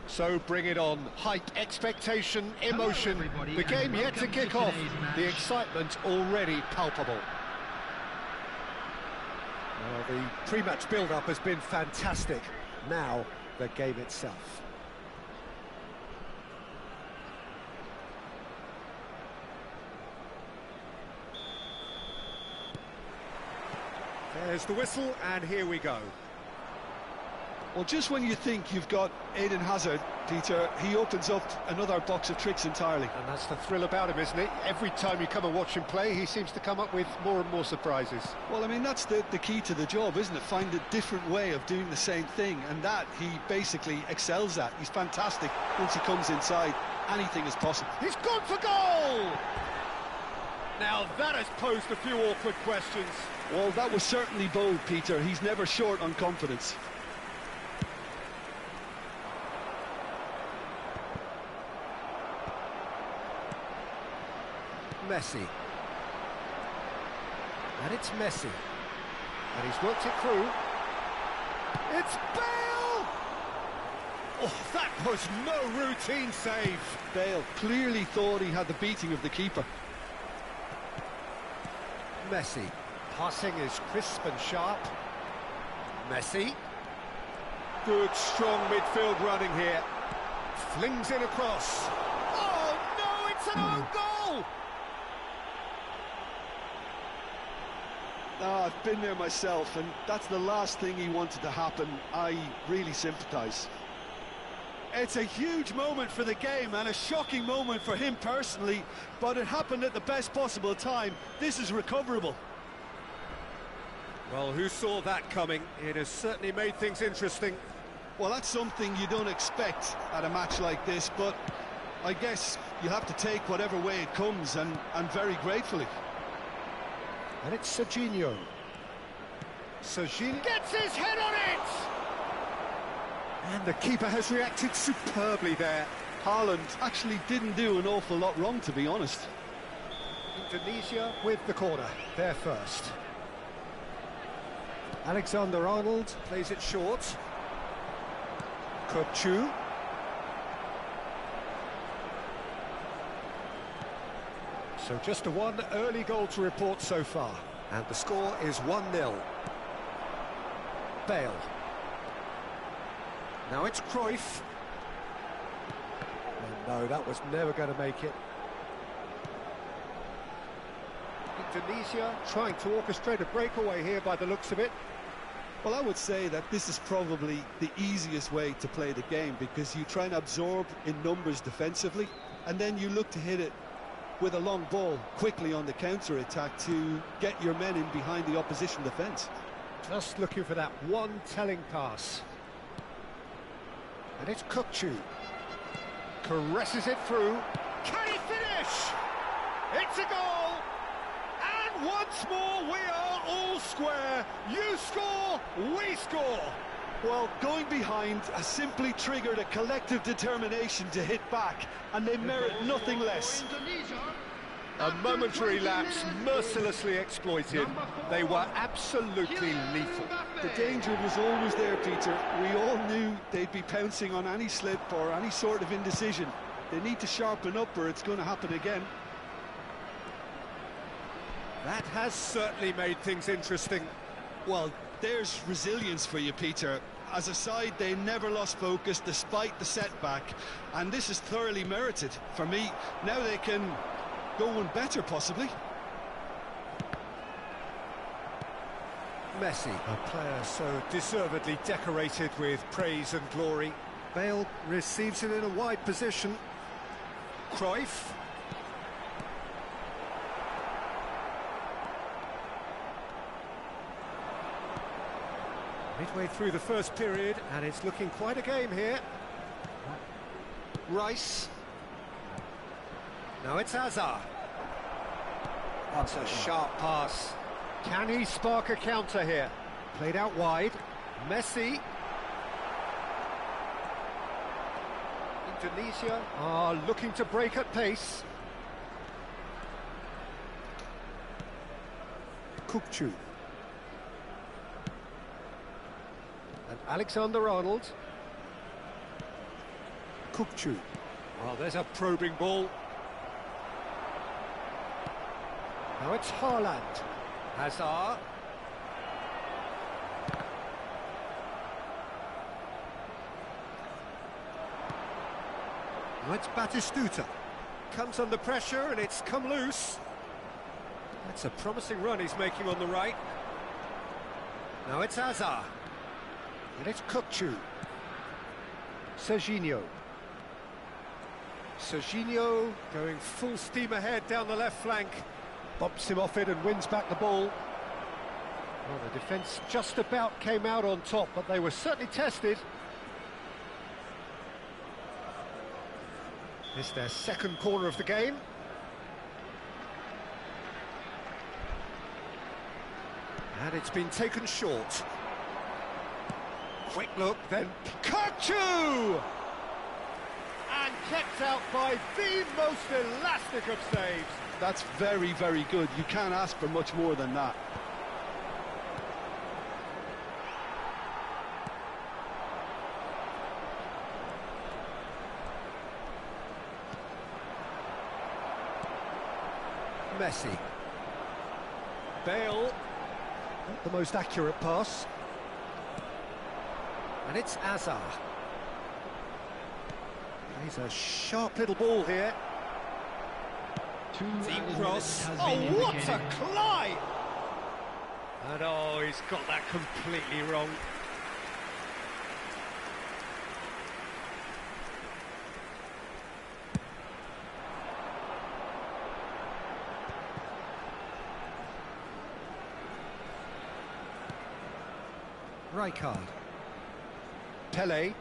So bring it on. Hype, expectation, emotion. The game yet to kick off. The excitement already palpable. Well, the pre-match build-up has been fantastic. Now, the game itself. There's the whistle, and here we go. Well, just when you think you've got Eden Hazard, Peter, he opens up another box of tricks entirely. And that's the thrill about him, isn't it? Every time you come and watch him play, he seems to come up with more and more surprises. Well, I mean, that's the key to the job, isn't it? Find a different way of doing the same thing, and that he basically excels at. He's fantastic. Once he comes inside, anything is possible. He's gone for goal! Now that has posed a few awkward questions. Well, that was certainly bold, Peter. He's never short on confidence. Messi. And it's Messi. And he's worked it through. It's Bale! Oh, that was no routine save. Bale clearly thought he had the beating of the keeper. Messi. Passing is crisp and sharp. Messi. Good, strong midfield running here. Flings in across. Oh, no, it's an own goal! I've been there myself, and that's the last thing he wanted to happen. I really sympathise. It's a huge moment for the game and a shocking moment for him personally, but it happened at the best possible time. This is recoverable. Well, who saw that coming? It has certainly made things interesting. Well, that's something you don't expect at a match like this, but I guess you have to take whatever way it comes, and very gratefully. And it's Serginho. Serginho gets his head on it! And the keeper has reacted superbly there. Haaland actually didn't do an awful lot wrong, to be honest. Indonesia with the corner, there first. Alexander-Arnold plays it short. Kutchu. So just a one early goal to report so far. And the score is 1-0. Bale. Now it's Cruyff. And no, that was never going to make it. Indonesia trying to orchestrate a breakaway here by the looks of it. Well, I would say that this is probably the easiest way to play the game, because you try and absorb in numbers defensively, and then you look to hit it with a long ball quickly on the counter-attack to get your men in behind the opposition defence. Just looking for that one telling pass. And it's Kukçu. Caresses it through. Can he finish? It's a goal! And once more we are all square. You score, we score. Well, going behind has simply triggered a collective determination to hit back, and they merit nothing less. A momentary lapse mercilessly exploited. They were absolutely lethal. The danger was always there, Peter. We all knew they'd be pouncing on any slip or any sort of indecision. They need to sharpen up or it's going to happen again. That has certainly made things interesting. Well, there's resilience for you, Peter. As a side, they never lost focus despite the setback, and this is thoroughly merited. For me, now they can go one better, possibly. Messi, a player so deservedly decorated with praise and glory. Bale receives it in a wide position. Cruyff. Midway through the first period, and it's looking quite a game here. Rice. Now it's Hazard. That's a sharp pass. Can he spark a counter here? Played out wide. Messi. Indonesia are looking to break at pace. Kukçu. And Alexander-Arnold. Kukçu. Well, there's a probing ball. Now it's Haaland. Hazard. Now it's Batistuta. Comes under pressure and it's come loose. That's a promising run he's making on the right. Now it's Hazard. And it's Kukçu. Serginho. Serginho going full steam ahead down the left flank. Bumps him off it and wins back the ball. Well, the defence just about came out on top, but they were certainly tested. It's their second corner of the game. And it's been taken short. Quick look, then Kukçu! And kept out by the most elastic of saves. That's very, very good. You can't ask for much more than that. Messi. Bale. Not the most accurate pass. And it's Hazard. He's a sharp little ball here. Deep cross. Oh, what a climb! And oh, he's got that completely wrong. Rijkaard. Pele.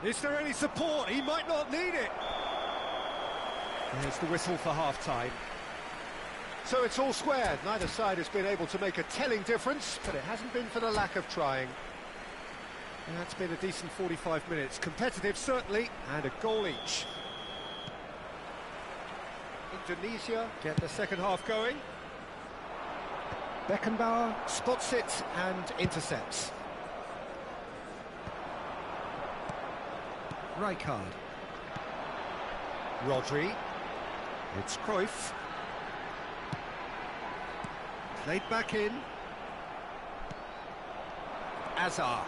Is there any support? He might not need it. There's the whistle for half-time. So it's all squared. Neither side has been able to make a telling difference, but it hasn't been for the lack of trying. And that's been a decent 45 minutes. Competitive, certainly, and a goal each. Indonesia get the second half going. Beckenbauer spots it and intercepts. Rijkaard. Rodri. It's Cruyff. Played back in. Hazard.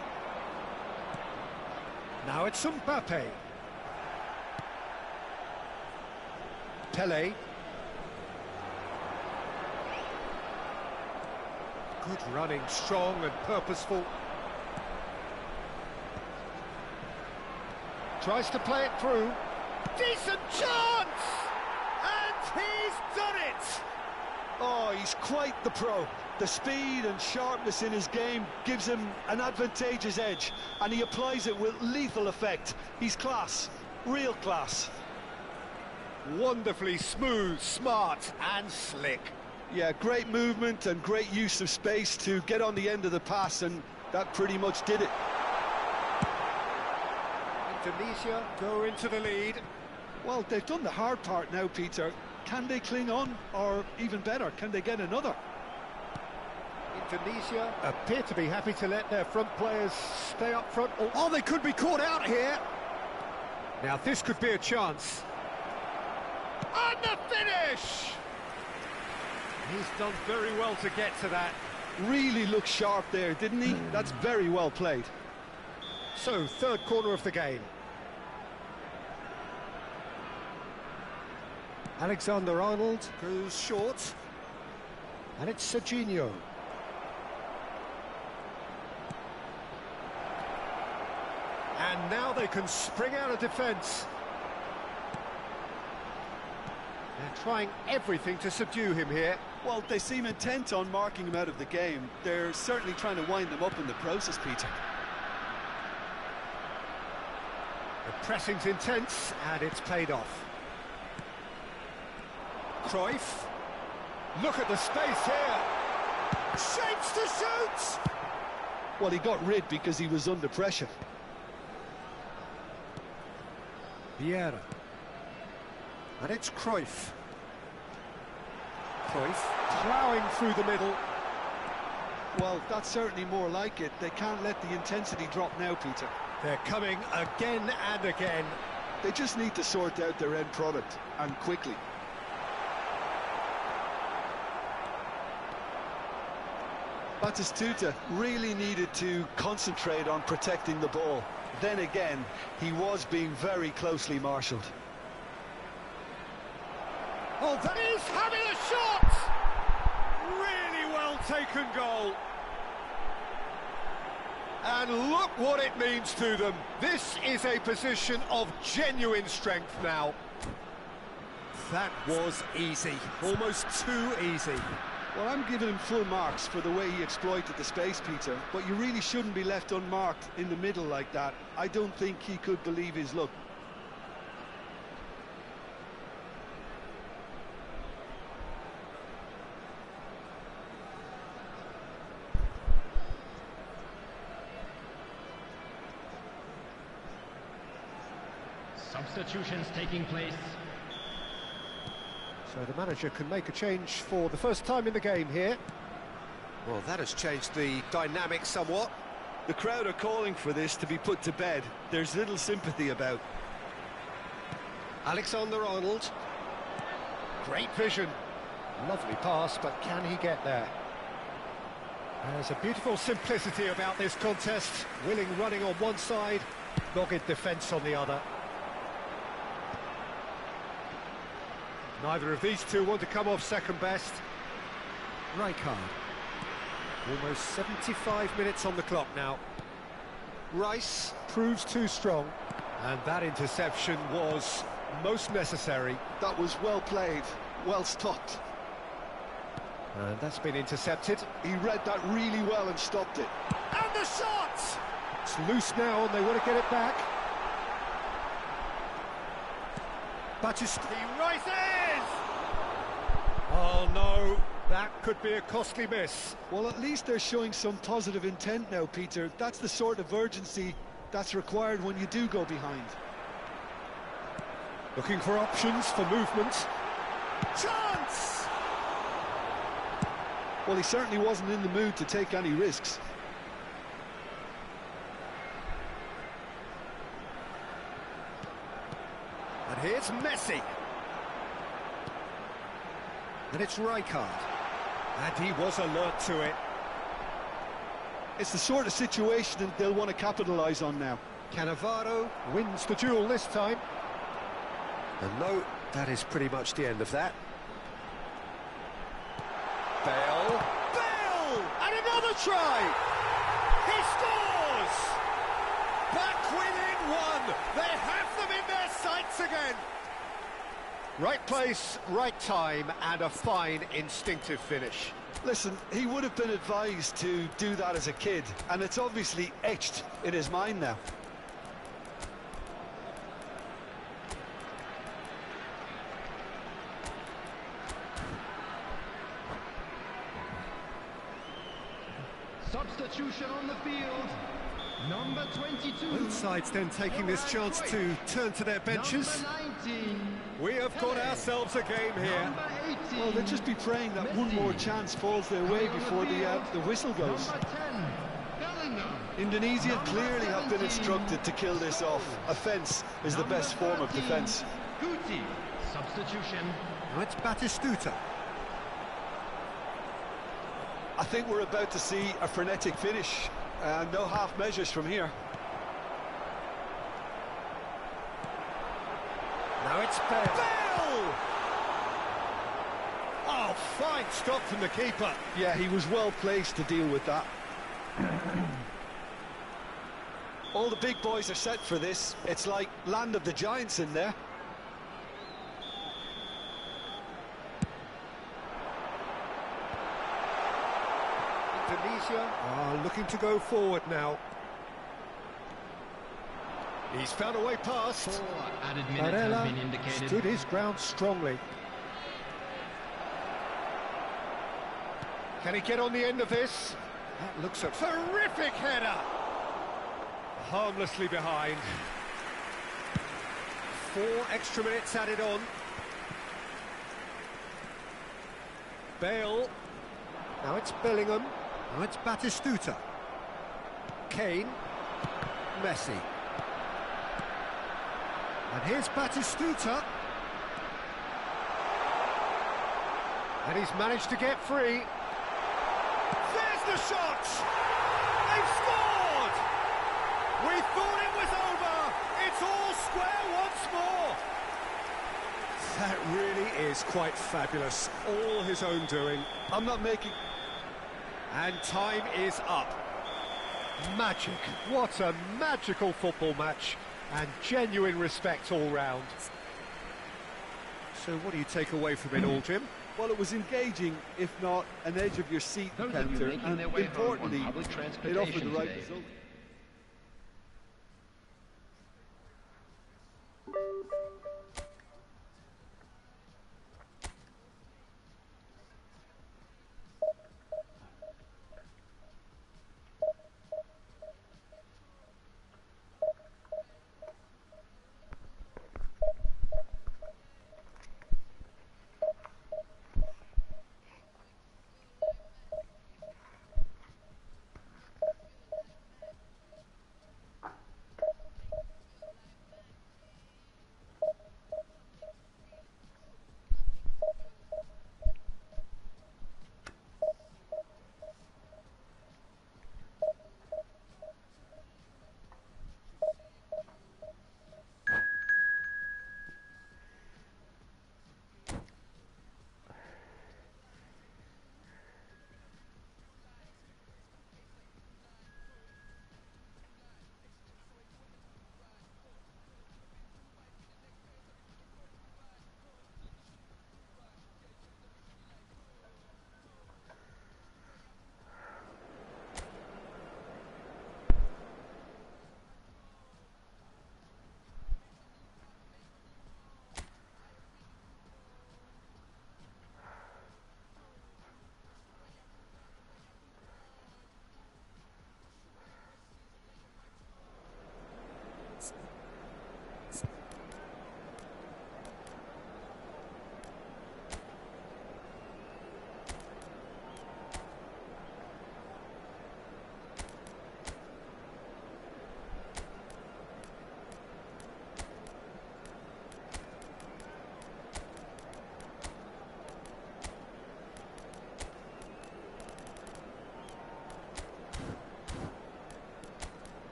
Now it's Mbappe. Pele. Good running, strong and purposeful. Tries to play it through. Decent chance! And he's done it! Oh, he's quite the pro. The speed and sharpness in his game gives him an advantageous edge, and he applies it with lethal effect. He's class, real class. Wonderfully smooth, smart and slick. Yeah, great movement and great use of space to get on the end of the pass, and that pretty much did it. Indonesia go into the lead. Well, they've done the hard part now, Peter. Can they cling on, or even better, can they get another? Indonesia appear to be happy to let their front players stay up front. Oh, they could be caught out here. Now this could be a chance. And the finish! He's done very well to get to that. Really looked sharp there, didn't he? That's very well played. So, third corner of the game. Alexander-Arnold goes short. And it's Serginho. And now they can spring out of defence. They're trying everything to subdue him here. Well, they seem intent on marking him out of the game. They're certainly trying to wind him up in the process, Peter. The pressing's intense, and it's paid off. Cruyff. Look at the space here. Shapes to shoot! Well, he got rid because he was under pressure. Vieira. And it's Cruyff. Cruyff ploughing through the middle. Well, that's certainly more like it. They can't let the intensity drop now, Peter. They're coming again and again. They just need to sort out their end product, and quickly. Batistuta really needed to concentrate on protecting the ball. Then again, he was being very closely marshalled. Oh, that is having a shot! Really well taken goal. And look what it means to them. This is a position of genuine strength now. That was easy, almost too easy. Well, I'm giving him full marks for the way he exploited the space, Peter, but you really shouldn't be left unmarked in the middle like that. I don't think he could believe his luck. Substitutions taking place. So the manager can make a change for the first time in the game here. Well, that has changed the dynamic somewhat. The crowd are calling for this to be put to bed. There's little sympathy about. Alexander-Arnold. Great vision. Lovely pass, but can he get there? There's a beautiful simplicity about this contest. Willing running on one side, dogged defence on the other. Neither of these two want to come off second best. Rijkaard. Almost 75 minutes on the clock now. Rice proves too strong. And that interception was most necessary. That was well played, well stopped. And that's been intercepted. He read that really well and stopped it. And the shot! It's loose now and they want to get it back. Batistuta, he rises! Oh no, that could be a costly miss. Well, at least they're showing some positive intent now, Peter. That's the sort of urgency that's required when you do go behind. Looking for options for movement. Chance! Well, he certainly wasn't in the mood to take any risks. And here's Messi. And it's Rijkaard. And he was alert to it. It's the sort of situation that they'll want to capitalise on now. Cannavaro wins the duel this time. And no, that is pretty much the end of that. Bale. Bale! And another try! He scores! Back within one! They have them in their sights again! Right place, right time, and a fine instinctive finish. Listen, he would have been advised to do that as a kid, and it's obviously etched in his mind now. Substitution on the field. Number 22. Both sides then taking this chance to turn to their benches. Number 19. We have got ourselves a game here. Number 18. Well, they'll just be praying that one more chance falls their way before the whistle goes. Number 10. Bellingham. Indonesia clearly have been instructed to kill this off. Offence is the best form of defence. Guti. Substitution. Now it's Batistuta. I think we're about to see a frenetic finish. No half measures from here. Now it's Bale. Bale! Oh, fine stop from the keeper. Yeah, he was well placed to deal with that. All the big boys are set for this. It's like Land of the Giants in there. Indonesia are looking to go forward now. He's found a way past. 4 added minutes has been indicated. Stood his ground strongly. Can he get on the end of this? That looks a terrific header. Harmlessly behind. 4 extra minutes added on. Bale. Now it's Bellingham. Now it's Batistuta. Kane. Messi. And here's Batistuta. And he's managed to get free. There's the shot! They've scored! We thought it was over! It's all square once more! That really is quite fabulous. All his own doing. I'm not making... And time is up. Magic. What a magical football match. And genuine respect all round. So what do you take away from it all, Jim? Well, it was engaging, if not an edge-of-your-seat encounter, and importantly, it offered the right result.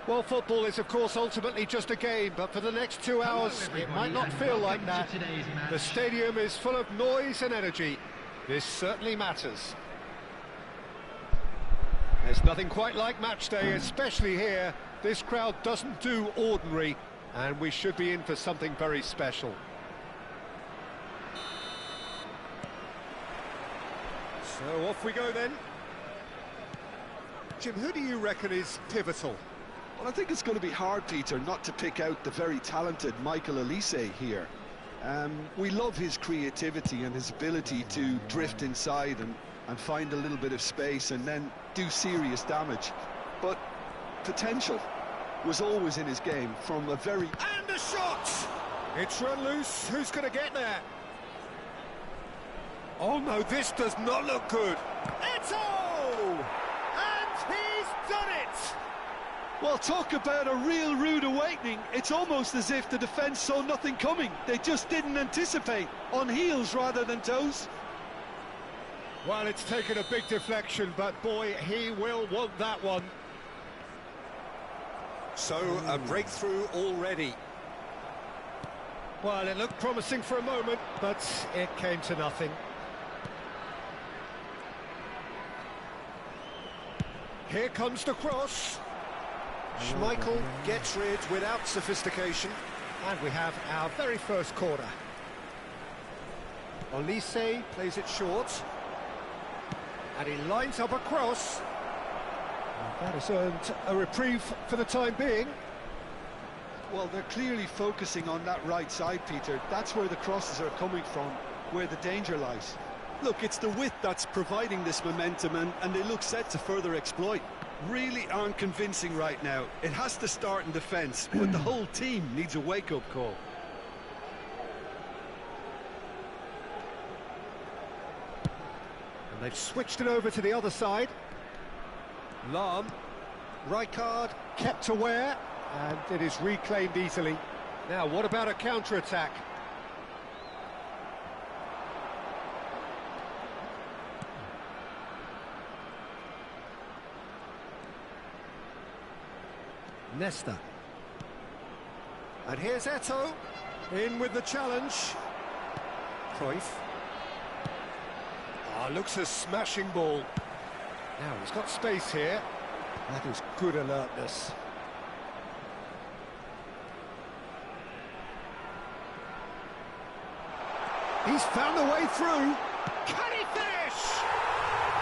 Well, football is, of course, ultimately just a game, but for the next 2 hours, it might not feel like that. The stadium is full of noise and energy. This certainly matters. There's nothing quite like match day, especially here. This crowd doesn't do ordinary, and we should be in for something very special. So off we go then. Jim, who do you reckon is pivotal? Well, I think it's going to be hard, Peter, not to pick out the very talented Michael Elise here. We love his creativity and his ability to drift inside and find a little bit of space and then do serious damage. But potential was always in his game from a very... And a shot! It's run loose. Who's going to get there? Oh no, this does not look good. Eto'o! And he's done it! Well, talk about a real rude awakening. It's almost as if the defence saw nothing coming. They just didn't anticipate, on heels rather than toes. Well, it's taken a big deflection, but boy, he will want that one. So, a breakthrough already. Well, it looked promising for a moment, but it came to nothing. Here comes the cross. Schmeichel gets rid without sophistication. And we have our very first corner. Olise plays it short. And he lines up a cross. That has earned a reprieve for the time being. Well, they're clearly focusing on that right side, Peter. That's where the crosses are coming from, where the danger lies. Look, it's the width that's providing this momentum, and they look set to further exploit. Really aren't convincing right now. It has to start in defence, but the whole team needs a wake-up call. And they've switched it over to the other side. Lahm, Rijkaard kept aware, and it is reclaimed easily. Now, what about a counter-attack? Nesta. And here's Eto'o, in with the challenge. Cruyff. Ah, looks a smashing ball. Now, he's got space here. That is good alertness. He's found the way through. Can he finish?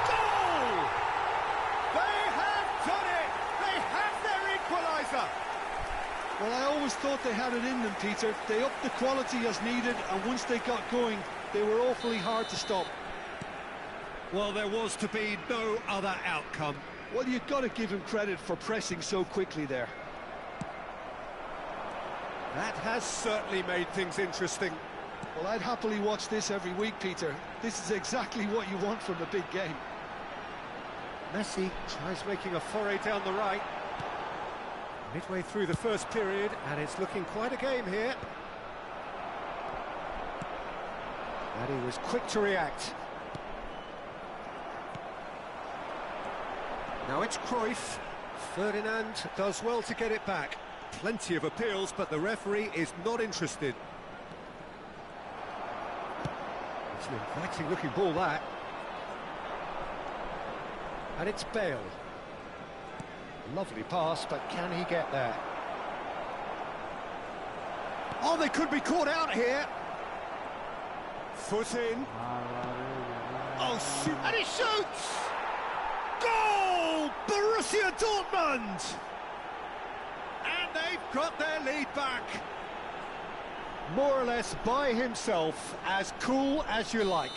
Goal! They have done it! They have their equaliser! Well, I always thought they had it in them, Peter. They upped the quality as needed, and once they got going, they were awfully hard to stop. Well, there was to be no other outcome. Well, you've got to give him credit for pressing so quickly there. That has certainly made things interesting. Well, I'd happily watch this every week, Peter. This is exactly what you want from a big game. Messi tries making a foray down the right. Midway through the first period, and it's looking quite a game here. And he was quick to react. Now it's Cruyff. Ferdinand does well to get it back. Plenty of appeals, but the referee is not interested. It's an inviting looking ball, that. And it's Bale. Lovely pass, but can he get there? Oh, they could be caught out here. Foot in. Oh, shoot. And he shoots! Goal! Borussia Dortmund! And they've got their lead back. More or less by himself, as cool as you like.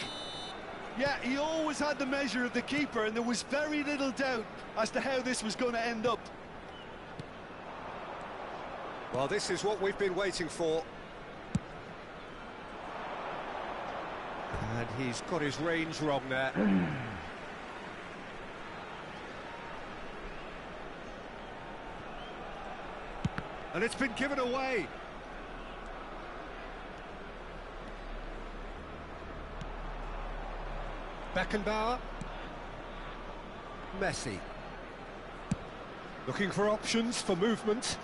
Yeah, he always had the measure of the keeper, and there was very little doubt as to how this was going to end up. Well, this is what we've been waiting for. And he's got his range wrong there. And it's been given away. Beckenbauer. Messi. Looking for options for movement.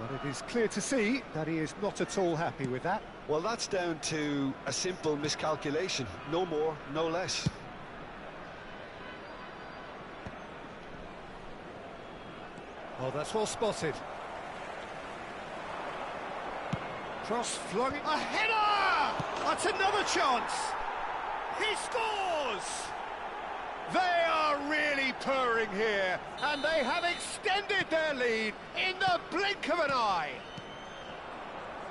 But it is clear to see that he is not at all happy with that. Well, that's down to a simple miscalculation. No more, no less. Oh, that's well spotted. Cross flung. A header! That's another chance. He scores! They are really purring here, and they have extended their lead in the blink of an eye.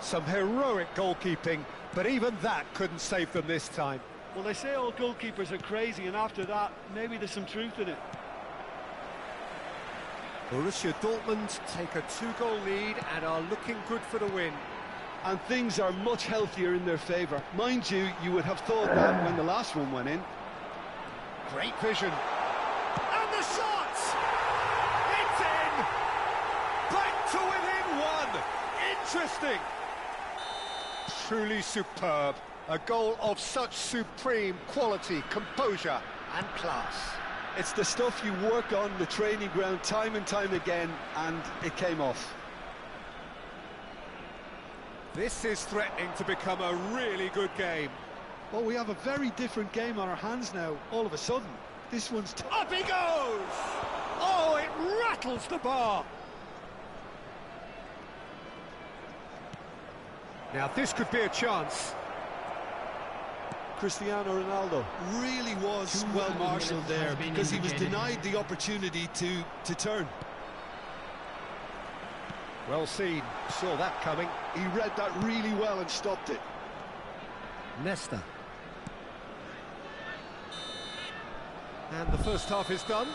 Some heroic goalkeeping, but even that couldn't save them this time. Well, they say all goalkeepers are crazy, and after that, maybe there's some truth in it. Borussia Dortmund take a 2-goal lead and are looking good for the win. And things are much healthier in their favour. Mind you, you would have thought that when the last one went in. Great vision. And the shot! It's in! Back to within one! Interesting! Truly superb. A goal of such supreme quality, composure and class. It's the stuff you work on the training ground time and time again, and it came off. This is threatening to become a really good game. Well, we have a very different game on our hands now, all of a sudden. This one's... Up he goes! Oh, it rattles the bar! Now this could be a chance. Cristiano Ronaldo really was well marshalled there because he was denied the opportunity to turn. Well seen, saw that coming. He read that really well and stopped it. Nesta. And the first half is done.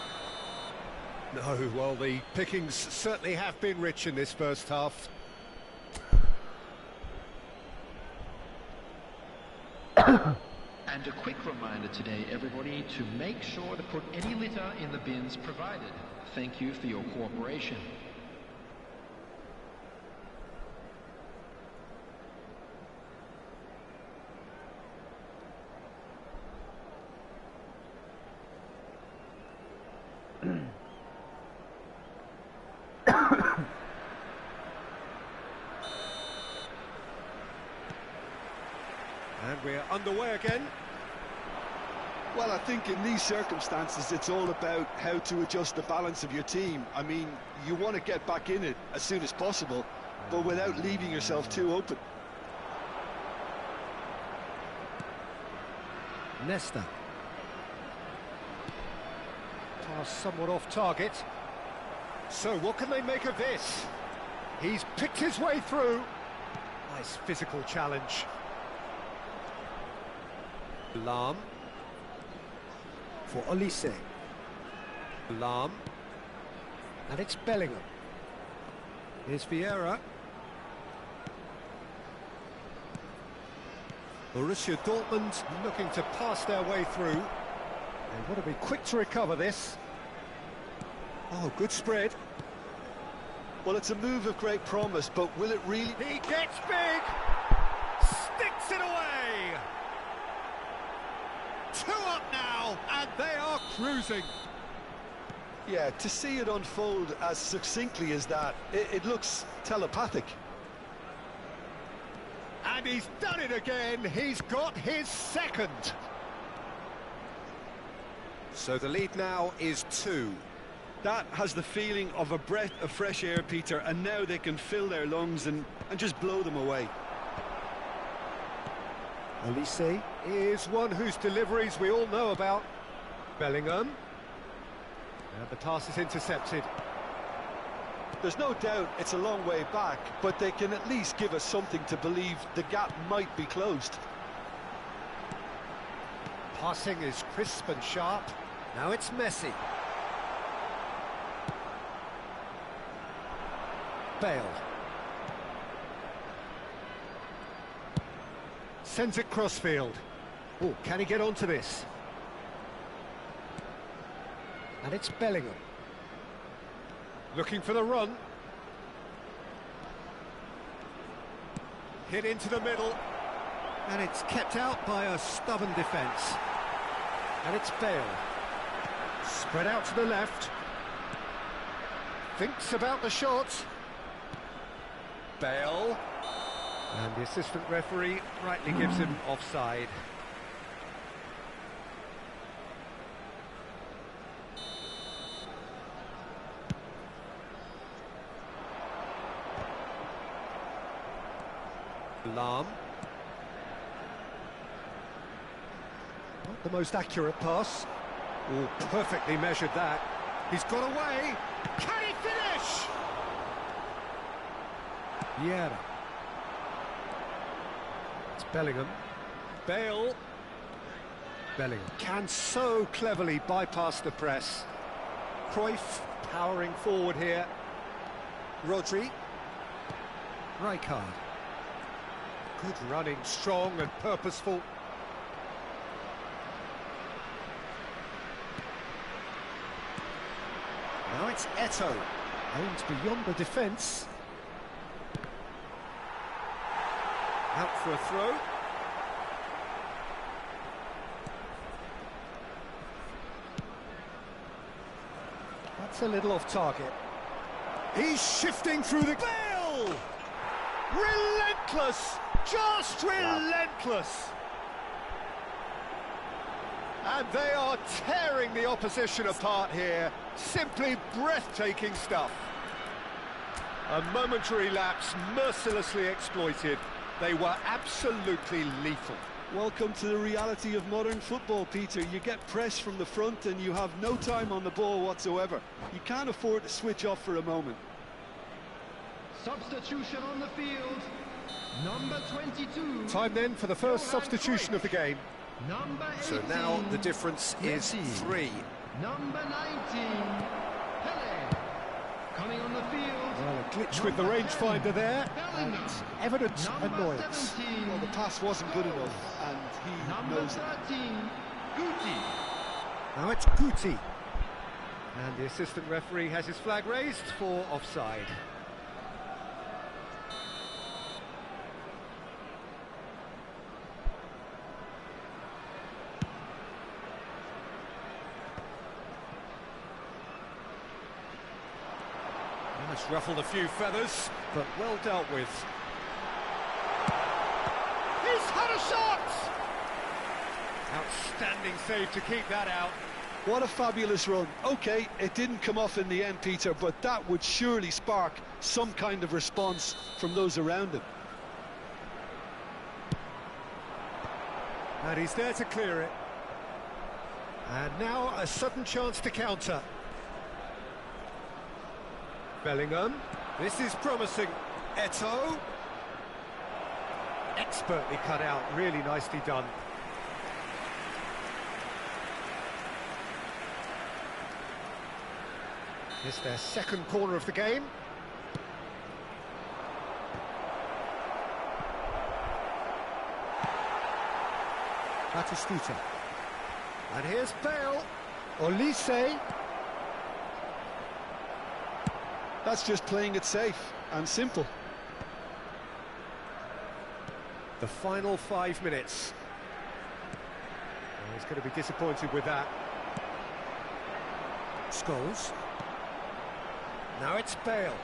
No, well, the pickings certainly have been rich in this first half. And a quick reminder today, everybody, to make sure to put any litter in the bins provided. Thank you for your cooperation. And we're underway again. Well, I think in these circumstances, it's all about how to adjust the balance of your team. I mean, you want to get back in it as soon as possible, but without leaving yourself too open. Nesta. Pass somewhat off target. So what can they make of this? He's picked his way through. Nice physical challenge. Lam. For Olise. Lam. And it's Bellingham. Here's Vieira. Borussia Dortmund looking to pass their way through. They want to be quick to recover this. Oh, good spread. Well, it's a move of great promise, but will it really... He gets big! Sticks it away! 2 up now, and they are cruising. Yeah, to see it unfold as succinctly as that, it looks telepathic. And he's done it again. He's got his second. So the lead now is 2. That has the feeling of a breath of fresh air, Peter, and now they can fill their lungs and just blow them away. Olise is one whose deliveries we all know about. Bellingham. And the pass is intercepted. There's no doubt it's a long way back, but they can at least give us something to believe the gap might be closed. Passing is crisp and sharp. Now it's Messi. Bale. Sends it crossfield. Oh, can he get onto this? And it's Bellingham. Looking for the run. Hit into the middle. And it's kept out by a stubborn defence. And it's Bale. Spread out to the left. Thinks about the shot. Bale. And the assistant referee rightly gives him offside. Lam. Not the most accurate pass. Oh, perfectly measured that. He's got away. Can he finish? Vieira. It's Bellingham. Bale. Bellingham can so cleverly bypass the press. Cruyff powering forward here. Rodri. Rijkaard. Good running, strong and purposeful. Now it's Eto'o, aimed beyond the defence. Out for a throw. That's a little off target. He's shifting through the... Bale! Relentless! Just relentless! And they are tearing the opposition apart here. Simply breathtaking stuff. A momentary lapse mercilessly exploited. They were absolutely lethal. Welcome to the reality of modern football, Peter. You get pressed from the front and you have no time on the ball whatsoever. You can't afford to switch off for a moment. Substitution on the field. Number 22. Time then for the first substitution of the game. Number 18. So now the difference is 3. Number 19. Pele. Coming on the field. Well, a glitch with the rangefinder there. Bellingham. Evident Number annoyance. 17. Well, the pass wasn't good enough, and he Number knows it. 13. Guti. Now it's Guti. And the assistant referee has his flag raised for offside. That's ruffled a few feathers, but well dealt with. He's had a shot! Outstanding save to keep that out. What a fabulous run. OK, it didn't come off in the end, Peter, but that would surely spark some kind of response from those around him. And he's there to clear it. And now a sudden chance to counter. Bellingham, this is promising. Eto'o. Expertly cut out, really nicely done. It's their second corner of the game. Batistuta. And here's Bale. Olise. That's just playing it safe and simple. The final 5 minutes. He's going to be disappointed with that. Scholes. Now it's Bale.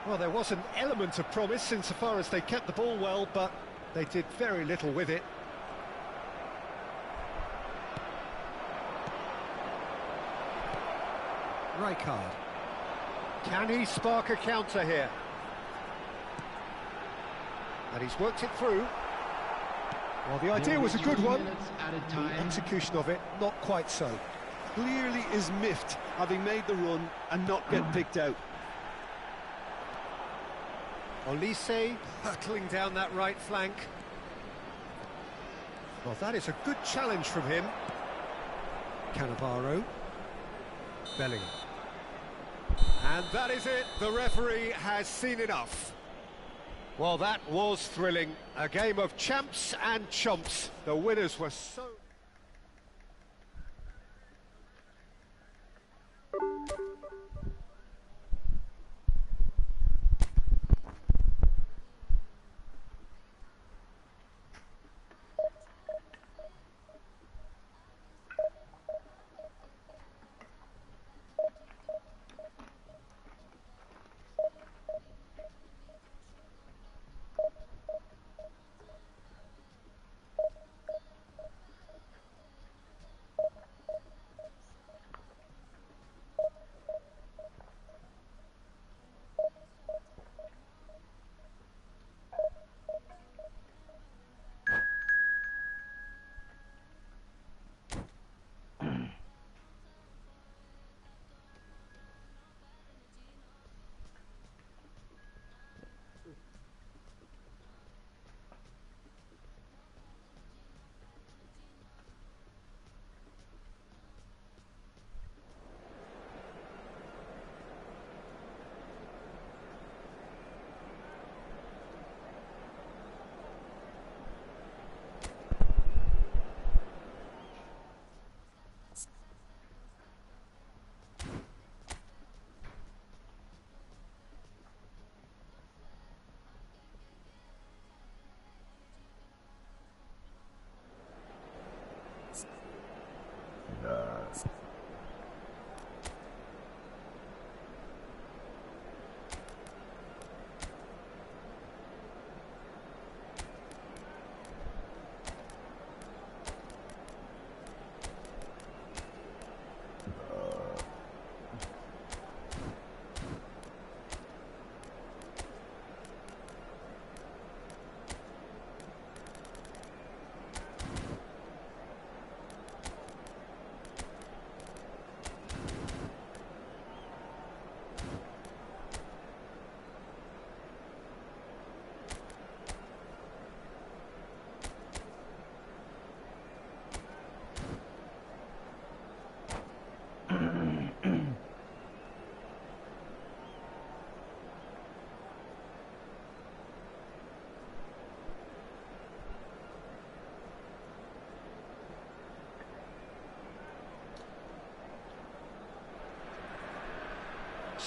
Well, there was an element of promise insofar as they kept the ball well, but they did very little with it. Rijkaard. Can he spark a counter here? And he's worked it through. Well, the idea was a good one. The execution of it, not quite so. Clearly is miffed, having made the run and not get picked out. Olise hurtling down that right flank. Well, that is a good challenge from him. Cannavaro. Bellingham. And that is it. The referee has seen enough. Well, that was thrilling. A game of champs and chumps. The winners were so...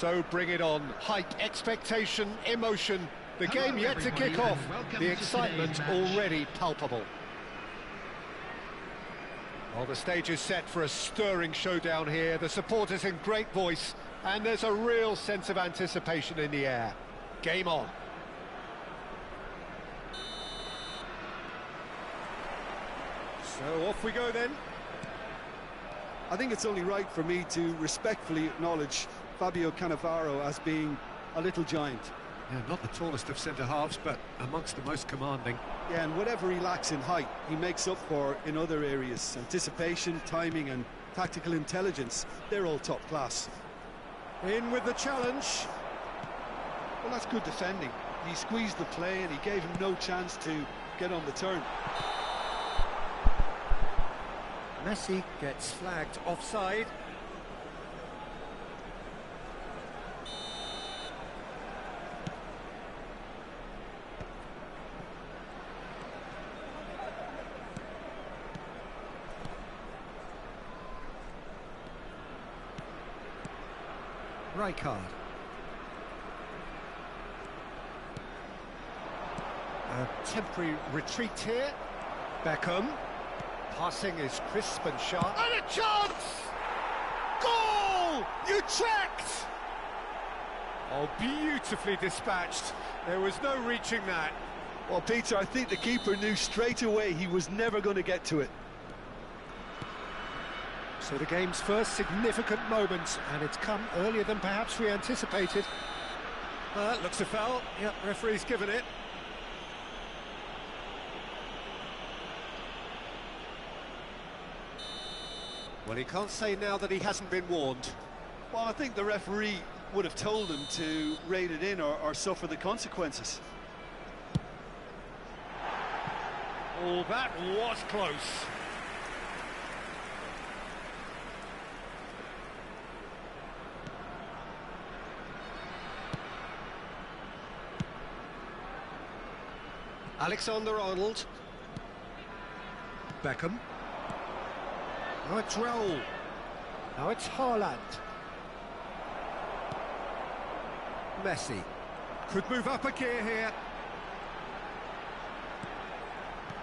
So bring it on. Height, expectation, emotion. The Hello, game yet to everybody, kick off. and welcome The to excitement today's match. already palpable. Well, the stage is set for a stirring showdown here. The supporters in great voice, and there's a real sense of anticipation in the air. Game on. So off we go then. I think it's only right for me to respectfully acknowledge Fabio Cannavaro as being a little giant. Yeah, not the tallest of centre-halves, but amongst the most commanding. Yeah, and whatever he lacks in height, he makes up for in other areas. Anticipation, timing and tactical intelligence, they're all top class. In with the challenge. Well, that's good defending. He squeezed the play and he gave him no chance to get on the turn. Messi gets flagged offside. Rijkaard. A temporary retreat here. Beckham. Passing is crisp and sharp. And a chance! Goal! Utrecht! Oh, beautifully dispatched. There was no reaching that. Well, Peter, I think the keeper knew straight away he was never going to get to it. So the game's first significant moment, and it's come earlier than perhaps we anticipated. Looks a foul. Yep, referee's given it. Well, he can't say now that he hasn't been warned. Well, I think the referee would have told him to rate it in or suffer the consequences. Oh, that was close. Alexander-Arnold. Beckham. Now it's Raul. Now it's Haaland. Messi. Could move up a gear here.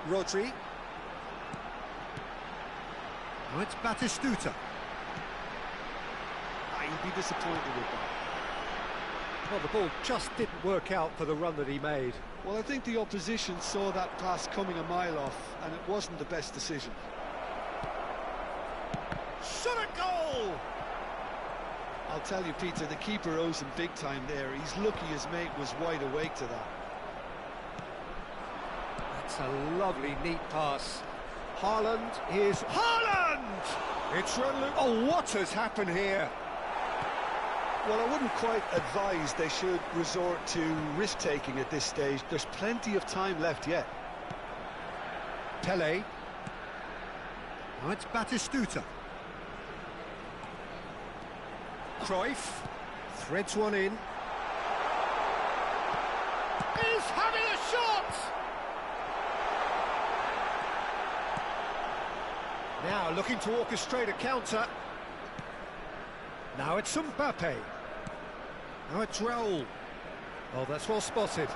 Rodri. Now it's Batistuta. He'd be disappointed with that. Well, the ball just didn't work out for the run that he made. Well, I think the opposition saw that pass coming a mile off, and it wasn't the best decision. Shot a goal! I'll tell you, Peter, the keeper owes him big time there. He's lucky his mate was wide awake to that. That's a lovely, neat pass. Haaland is... Haaland! It's run... Oh, what has happened here? Well, I wouldn't quite advise they should resort to risk-taking at this stage. There's plenty of time left yet. Pele. Now it's Batistuta. Cruyff threads one in. He's having a shot! Now looking to orchestrate a counter. Now it's Mbappe. Now it's Raul. Oh, that's well spotted.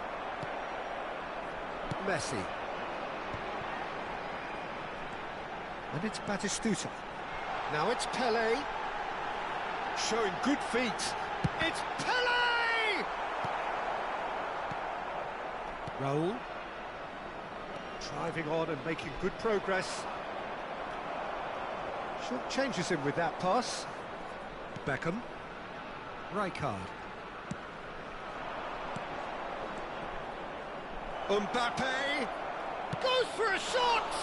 Messi. And it's Batistuta. Now it's Pele. Showing good feet. It's Pele! Raul. Driving on and making good progress. Short changes him with that pass. Beckham. Rijkaard. Mbappe goes for a shot!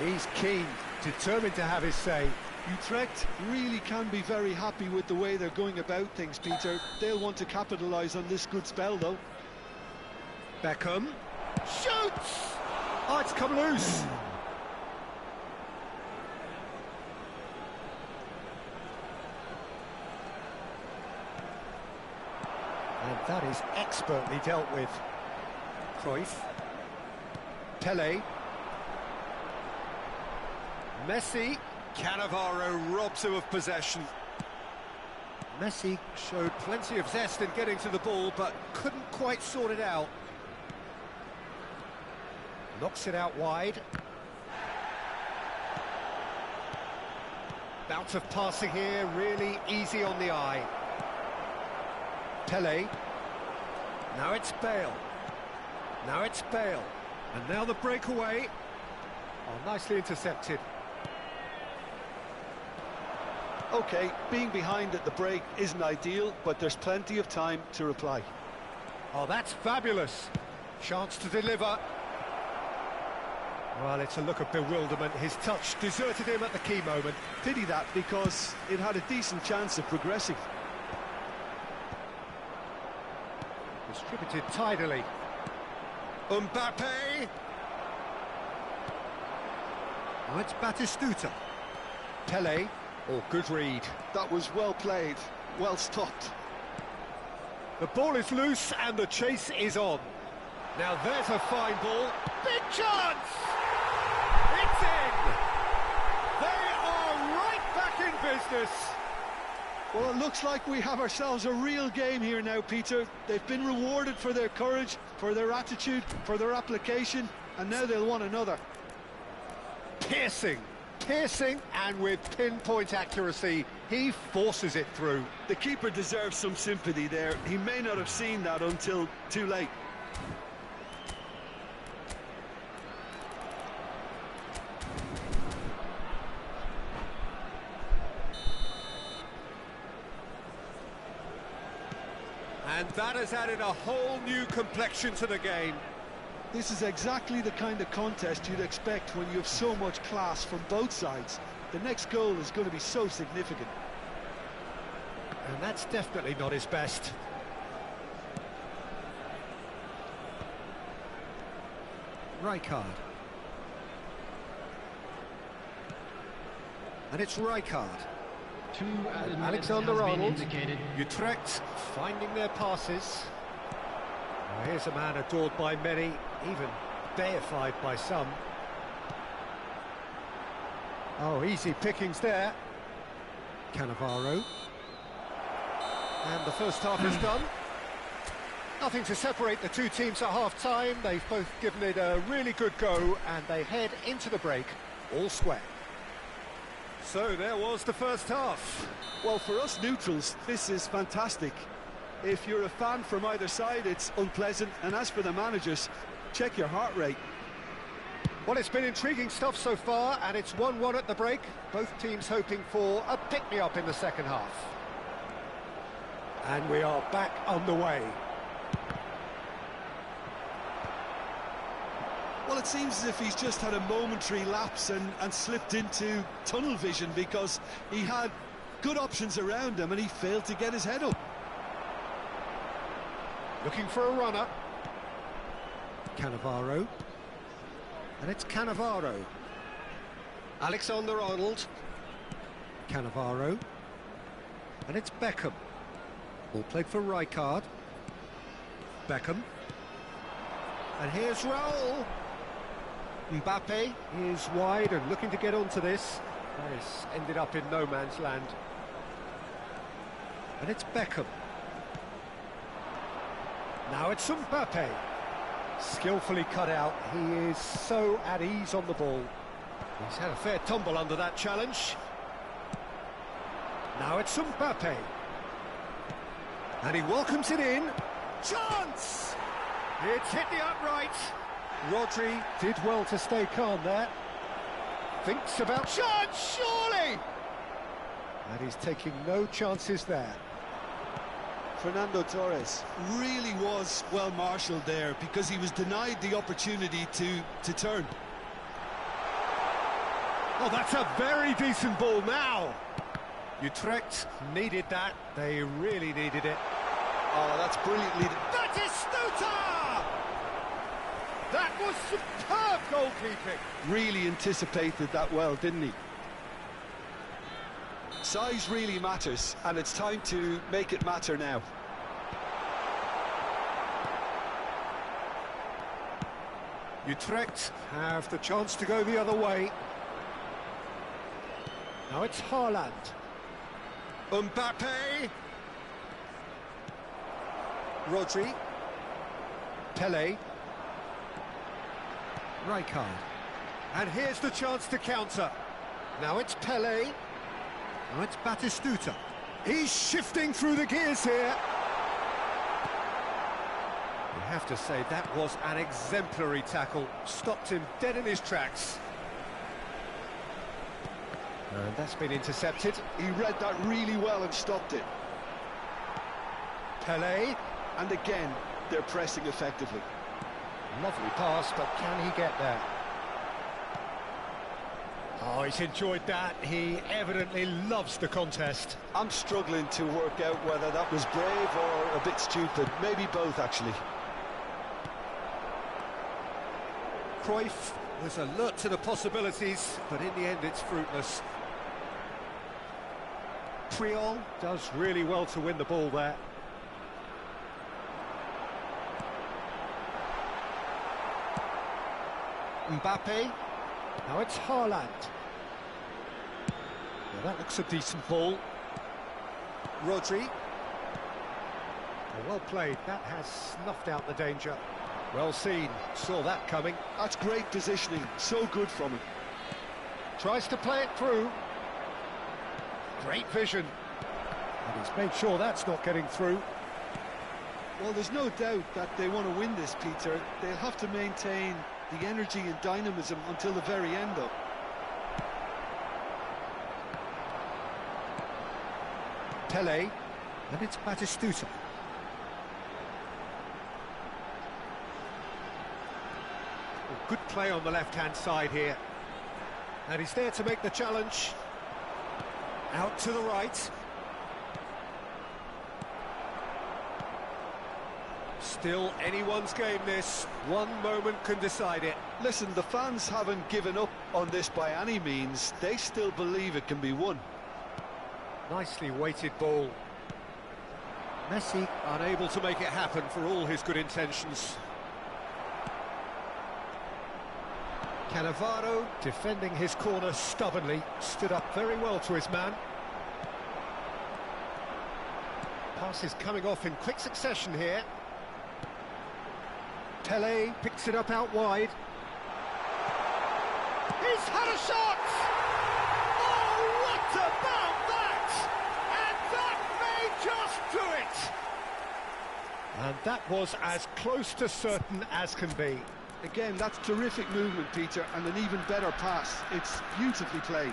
He's keen, determined to have his say. Utrecht really can be very happy with the way they're going about things, Peter. They'll want to capitalise on this good spell, though. Beckham shoots! Oh, it's come loose. And that is expertly dealt with. Cruyff. Pele. Messi. Cannavaro robs him of possession. Messi showed plenty of zest in getting to the ball, but couldn't quite sort it out. Knocks it out wide. Bout of passing here, really easy on the eye. Pele. Now it's Bale. Now it's Bale. And now the breakaway. Oh, nicely intercepted. OK, being behind at the break isn't ideal, but there's plenty of time to reply. Oh, that's fabulous. Chance to deliver. Well, it's a look of bewilderment. His touch deserted him at the key moment. Pity that, because it had a decent chance of progressing. Distributed tidily. Mbappe! Oh, it's Batistuta. Pele. Oh, good read. That was well played, well stopped. The ball is loose and the chase is on. Now there's a fine ball. Big chance! It's in! They are right back in business. Well, it looks like we have ourselves a real game here now, Peter. They've been rewarded for their courage, for their attitude, for their application, and now they'll want another. Piercing, and with pinpoint accuracy, he forces it through. The keeper deserves some sympathy there. He may not have seen that until too late. And that has added a whole new complexion to the game. This is exactly the kind of contest you'd expect when you have so much class from both sides. The next goal is going to be so significant. And that's definitely not his best. Rijkaard. And it's Rijkaard. Alexander-Arnold. Utrecht finding their passes. Well, here's a man adored by many, even deified by some. Oh, easy pickings there. Cannavaro. And the first half is done. Nothing to separate the two teams at half-time. They've both given it a really good go, and they head into the break all square. So there was the first half. Well, for us neutrals, this is fantastic. If you're a fan from either side, it's unpleasant. And as for the managers, check your heart rate. Well, it's been intriguing stuff so far, and it's 1-1 at the break. Both teams hoping for a pick-me-up in the second half. And we are back underway. Well, it seems as if he's just had a momentary lapse and slipped into tunnel vision, because he had good options around him and he failed to get his head up. Looking for a runner. Cannavaro. And it's Cannavaro. Alexander-Arnold. Cannavaro. And it's Beckham. Ball played for Rijkaard. Beckham. And here's Raul. Mbappe is wide and looking to get onto this. This ended up in no man's land. And it's Beckham. Now it's Mbappe. Skillfully cut out. He is so at ease on the ball. He's had a fair tumble under that challenge. Now it's Mbappe. And he welcomes it in. Chance! It's hit the upright. Rodri did well to stay calm there. Thinks about chance, surely! And he's taking no chances there. Fernando Torres really was well marshalled there, because he was denied the opportunity to turn. Oh, that's a very decent ball now. Utrecht needed that. They really needed it. Oh, that's brilliantly... Batistuta! That was superb goalkeeping. Really anticipated that well, didn't he? Size really matters, and it's time to make it matter now. Utrecht have the chance to go the other way. Now it's Haaland. Mbappe. Rodri. Pele. Rijkaard. And here's the chance to counter. Now it's Pele. Now it's Batistuta. He's shifting through the gears here. You have to say that was an exemplary tackle. Stopped him dead in his tracks. And that's been intercepted. He read that really well and stopped it. Pele. And again, they're pressing effectively. Lovely pass, but can he get there? Oh, he's enjoyed that. He evidently loves the contest. I'm struggling to work out whether that was brave or a bit stupid. Maybe both, actually. Cruyff was alert to the possibilities, but in the end it's fruitless. Triol does really well to win the ball there. Mbappe. Now it's Haaland. Well, that looks a decent ball. Rodri. Well played. That has snuffed out the danger. Well seen. Saw that coming. That's great positioning. So good from him. Tries to play it through. Great vision. And he's made sure that's not getting through. Well, there's no doubt that they want to win this, Peter. They'll have to maintain the energy and dynamism until the very end, though. Pele, and it's Batistuta. Well, good play on the left-hand side here. And he's there to make the challenge. Out to the right. Still anyone's game, this. One moment can decide it. Listen, the fans haven't given up on this by any means. They still believe it can be won. Nicely weighted ball. Messi unable to make it happen for all his good intentions. Cannavaro defending his corner stubbornly, stood up very well to his man. Passes coming off in quick succession here. Pele picks it up out wide. He's had a shot! Oh, what about that? And that may just do it! And that was as close to certain as can be. Again, that's terrific movement, Peter, and an even better pass. It's beautifully played.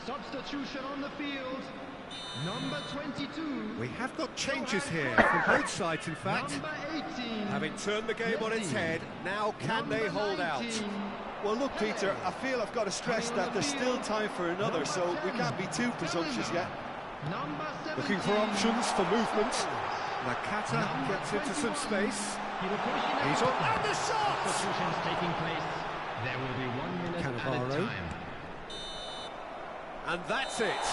Substitution on the field, number 22. We have got changes here from both sides, in fact. Number 18. Having turned the game on its head, now can they hold out? Well, look, Peter, I feel I've got to stress that there's still time for another, so we can't be too presumptuous yet. Number 17. Looking for options for movement. Nakata gets into some space. He's on, and the shot! Substitutions taking place. There will be 1 minute at a Cannavaro. time. And that's it.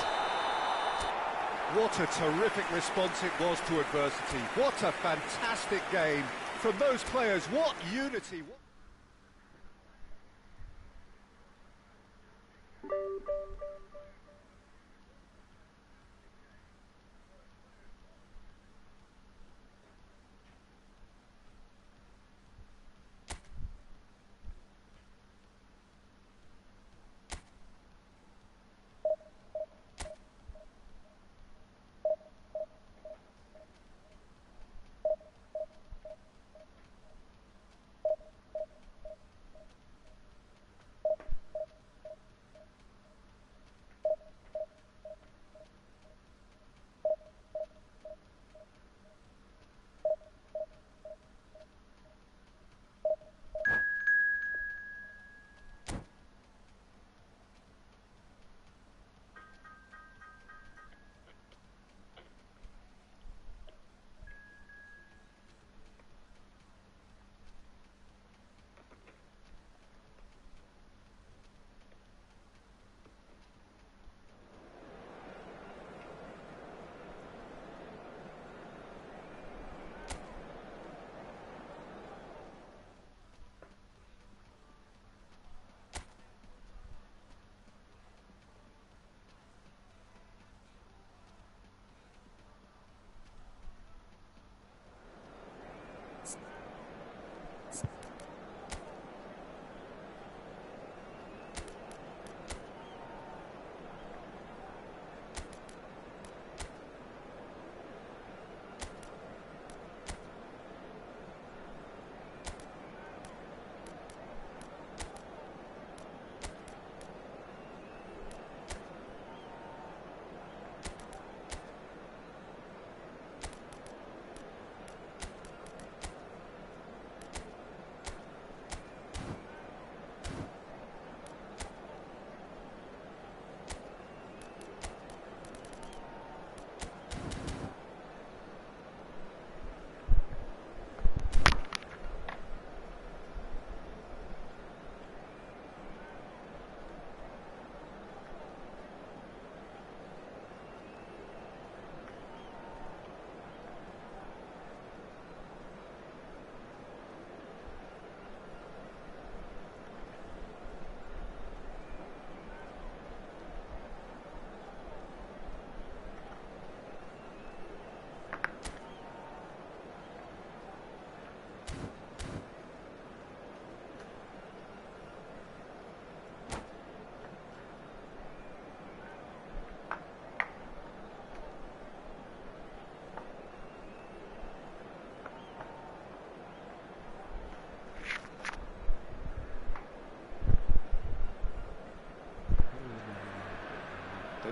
What a terrific response it was to adversity. What a fantastic game from those players. What unity.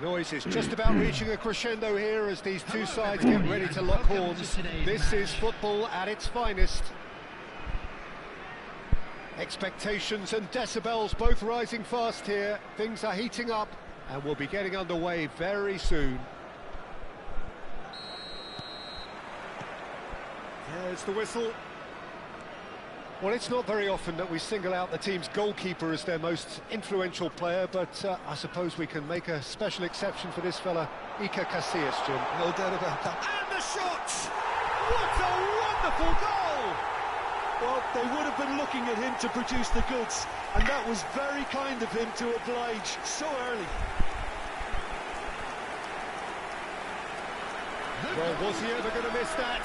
The noise is just about reaching a crescendo here as these two sides get ready to lock horns. This is football at its finest. Expectations and decibels both rising fast here. Things are heating up and we'll be getting underway very soon. There's the whistle. Well, it's not very often that we single out the team's goalkeeper as their most influential player, but I suppose we can make a special exception for this fella, Iker Casillas, Jim. No doubt about that. And the shot! What a wonderful goal! Well, they would have been looking at him to produce the goods, and that was very kind of him to oblige so early. Well, was he ever going to miss that?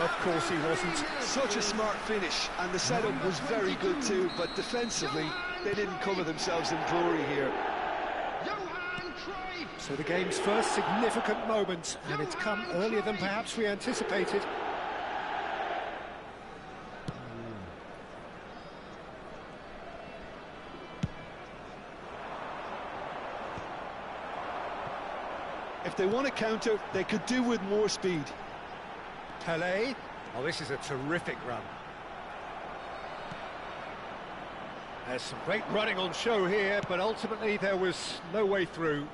Of course he wasn't. Such a smart finish, and the setup was very good too, but defensively, they didn't cover themselves in glory here. So the game's first significant moment, and it's come earlier than perhaps we anticipated. If they want to counter, they could do with more speed. Pelé. Oh, this is a terrific run. There's some great running on show here, but ultimately there was no way through.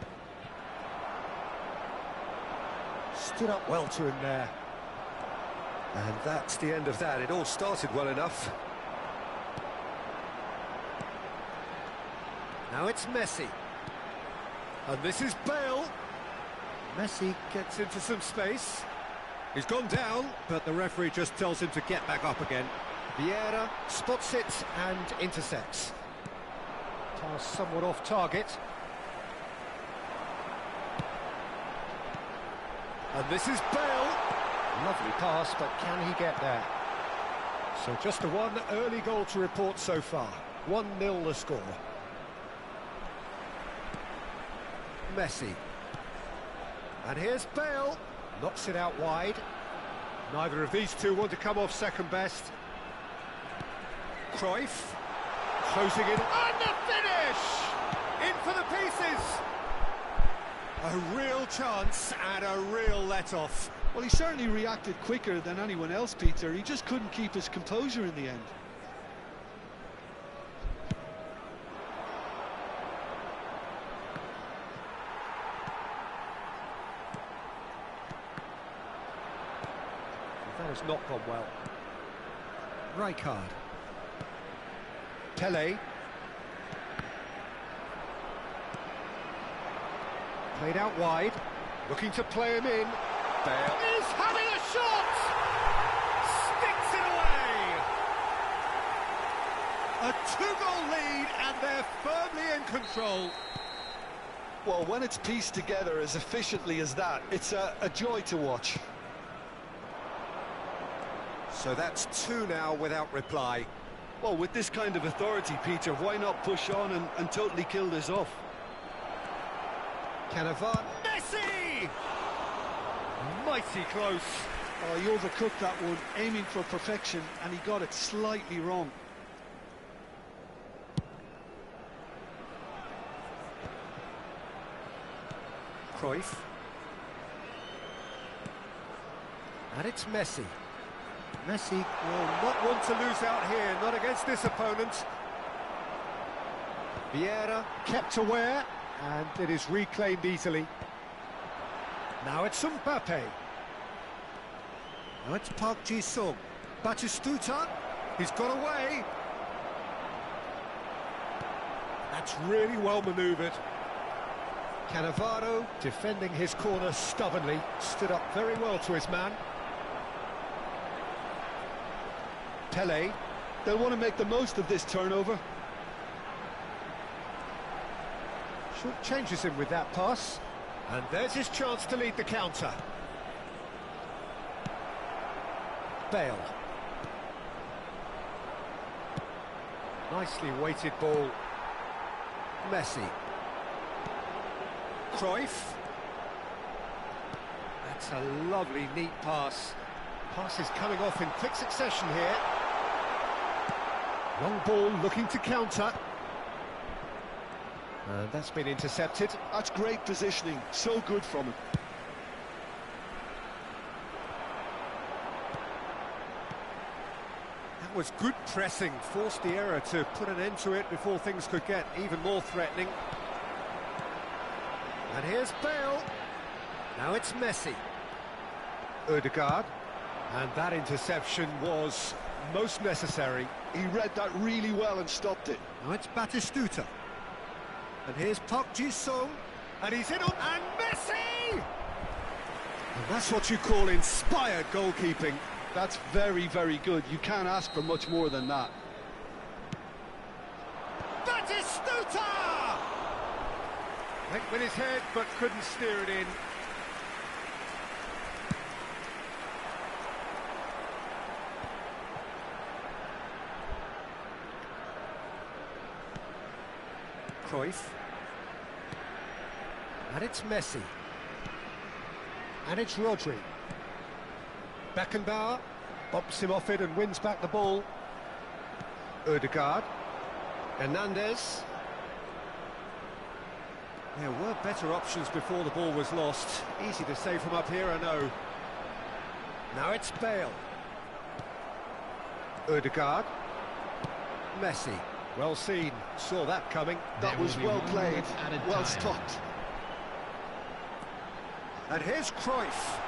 Stood up well to him there. And that's the end of that. It all started well enough. Now it's Messi. And this is Bale. Messi gets into some space. He's gone down, but the referee just tells him to get back up again. Vieira spots it and intercepts. Pass somewhat off target. And this is Bale. Lovely pass, but can he get there? So just the one early goal to report so far. 1-0 the score. Messi. And here's Bale. Knocks it out wide. Neither of these two want to come off second best. Cruyff. Closing in. And the finish! In for the pieces! A real chance and a real let-off. Well, he certainly reacted quicker than anyone else, Peter. He just couldn't keep his composure in the end. That has not gone well. Rijkaard. Pelé. Played out wide. Looking to play him in. Bale is having a shot! Sticks it away! A two-goal lead and they're firmly in control. Well, when it's pieced together as efficiently as that, it's a joy to watch. So that's two now without reply. Well, with this kind of authority, Peter, why not push on and totally kill this off? Cannavaro. Messi! Mighty close. Oh, he overcooked that one, aiming for perfection, and he got it slightly wrong. Cruyff. And it's Messi. Messi will not want to lose out here, not against this opponent. Vieira kept aware, and it is reclaimed easily. Now it's Mbappe. Now it's Park Ji-sung. Batistuta, he's got away. That's really well manoeuvred. Cannavaro defending his corner stubbornly, stood up very well to his man. Pelé. They'll want to make the most of this turnover. Short changes him with that pass. And there's his chance to lead the counter. Bale. Nicely weighted ball. Messi. Cruyff. That's a lovely, neat pass. Pass is coming off in quick succession here. Long ball looking to counter. And that's been intercepted. That's great positioning, so good from him. That was good pressing, forced the error to put an end to it before things could get even more threatening. And here's Bale. Now it's Messi. Ødegaard. And that interception was most necessary. He read that really well and stopped it. Now it's Batistuta. And here's Park Ji-sung. And he's in on... And Messi! And that's what you call inspired goalkeeping. That's very, very good. You can't ask for much more than that. Batistuta! Went with his head, but couldn't steer it in. Cruyff. And it's Messi. And it's Rodri. Beckenbauer bumps him off it and wins back the ball. Ødegaard. Hernandez. There were better options before the ball was lost. Easy to say from up here, I know. Now it's Bale. Ødegaard. Messi. Well seen. Saw that coming. That was well played. Well stopped. And here's Cruyff.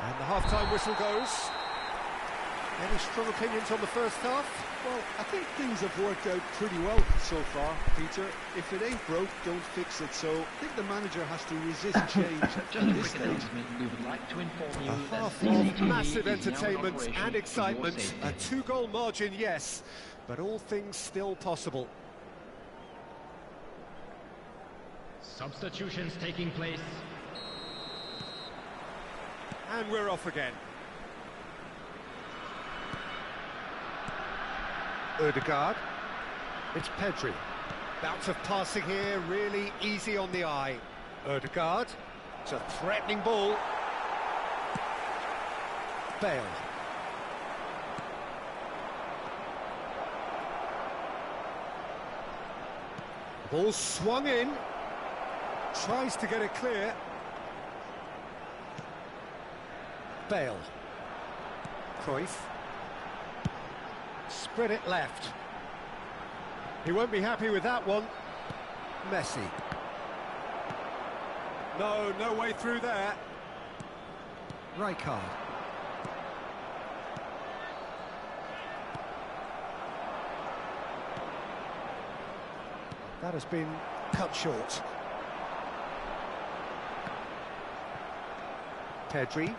And the half-time whistle goes. Any strong opinions on the first half? Well, I think things have worked out pretty well so far, Peter. If it ain't broke, don't fix it. So I think the manager has to resist change Just at a this quick stage. announcement, we would like to inform you A that half CCTV of massive is now in entertainment operation and for your excitement. safety. A two-goal margin, yes, but all things still possible. Substitutions taking place. And we're off again. Ødegaard. It's Pedri. Bounce of passing here, really easy on the eye. Ødegaard. It's a threatening ball. Bale. Ball swung in. Tries to get it clear. Bale. Cruyff. Spread it left. He won't be happy with that one. Messi. No way through there. Rijkaard. That has been cut short. Pedri.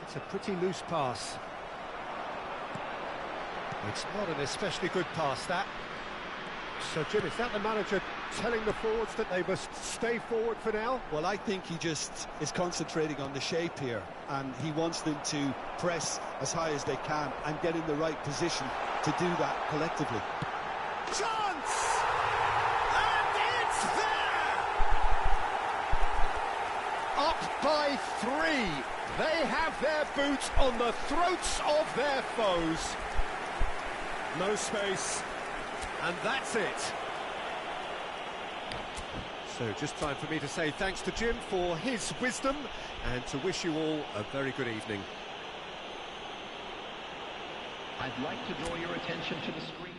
It's a pretty loose pass. It's not an especially good pass, that. So, Jim, is that the manager telling the forwards that they must stay forward for now? Well, I think he just is concentrating on the shape here, and he wants them to press as high as they can and get in the right position to do that collectively. Chance! And it's there! Up by 3. They have their boot on the throats of their foes. No space, and that's it. So just time for me to say thanks to Jim for his wisdom and to wish you all a very good evening. I'd like to draw your attention to the screen.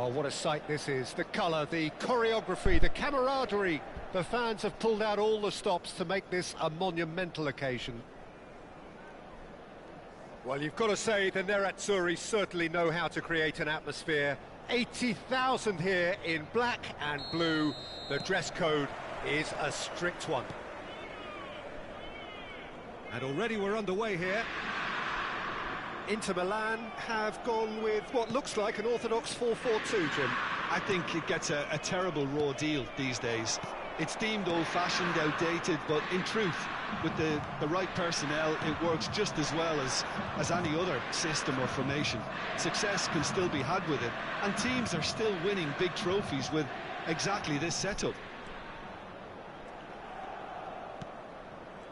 Oh, what a sight this is. The colour, the choreography, the camaraderie. The fans have pulled out all the stops to make this a monumental occasion. Well, you've got to say the Nerazzurri certainly know how to create an atmosphere. 80,000 here in black and blue. The dress code is a strict one. And already we're underway here. Inter Milan have gone with what looks like an orthodox 4-4-2, Jim. I think it gets a terrible raw deal these days. It's deemed old-fashioned, outdated, but in truth, with the right personnel, it works just as well as any other system or formation. Success can still be had with it, and teams are still winning big trophies with exactly this setup.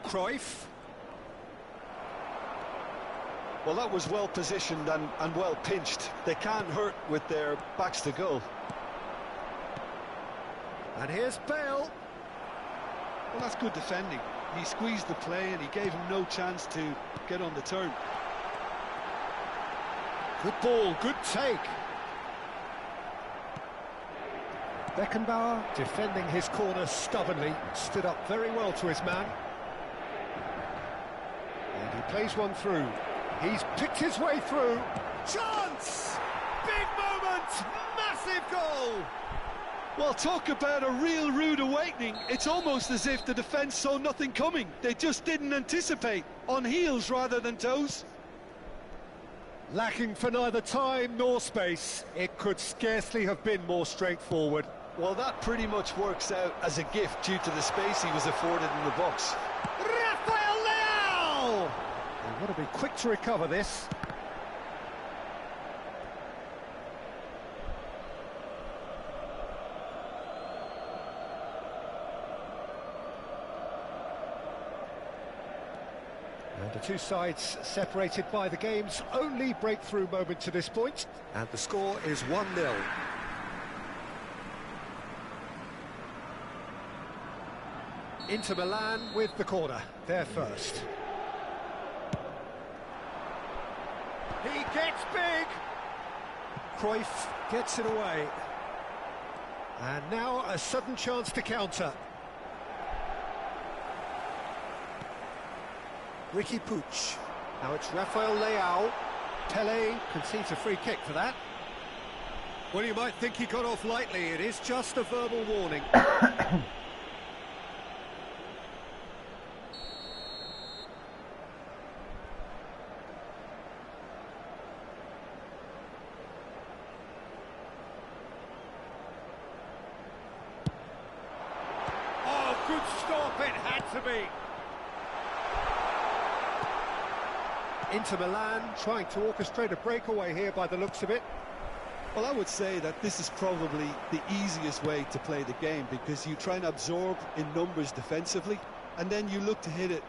Cruyff. Well, that was well positioned and well pinched. They can't hurt with their backs to goal. And here's Bale. Well, that's good defending. He squeezed the play and he gave him no chance to get on the turn. Good ball, good take. Beckenbauer defending his corner stubbornly, stood up very well to his man. And he plays one through. He's picked his way through. Chance! Big moment! Massive goal! Well, talk about a real rude awakening. It's almost as if the defence saw nothing coming. They just didn't anticipate. On heels rather than toes. Lacking for neither time nor space. It could scarcely have been more straightforward. Well, that pretty much works out as a gift due to the space he was afforded in the box. Rafael Leao! They've got to be quick to recover this. And the two sides separated by the game's only breakthrough moment to this point. And the score is 1-0. Inter Milan with the corner. They're first. He gets big! Cruyff gets it away. And now a sudden chance to counter. Ricky Puig. Now it's Rafael Leao. Pele concedes a free kick for that. Well, you might think he got off lightly. It is just a verbal warning. Oh, good stop. It had to be. Inter Milan trying to orchestrate a breakaway here by the looks of it. Well, I would say that this is probably the easiest way to play the game because you try and absorb in numbers defensively and then you look to hit it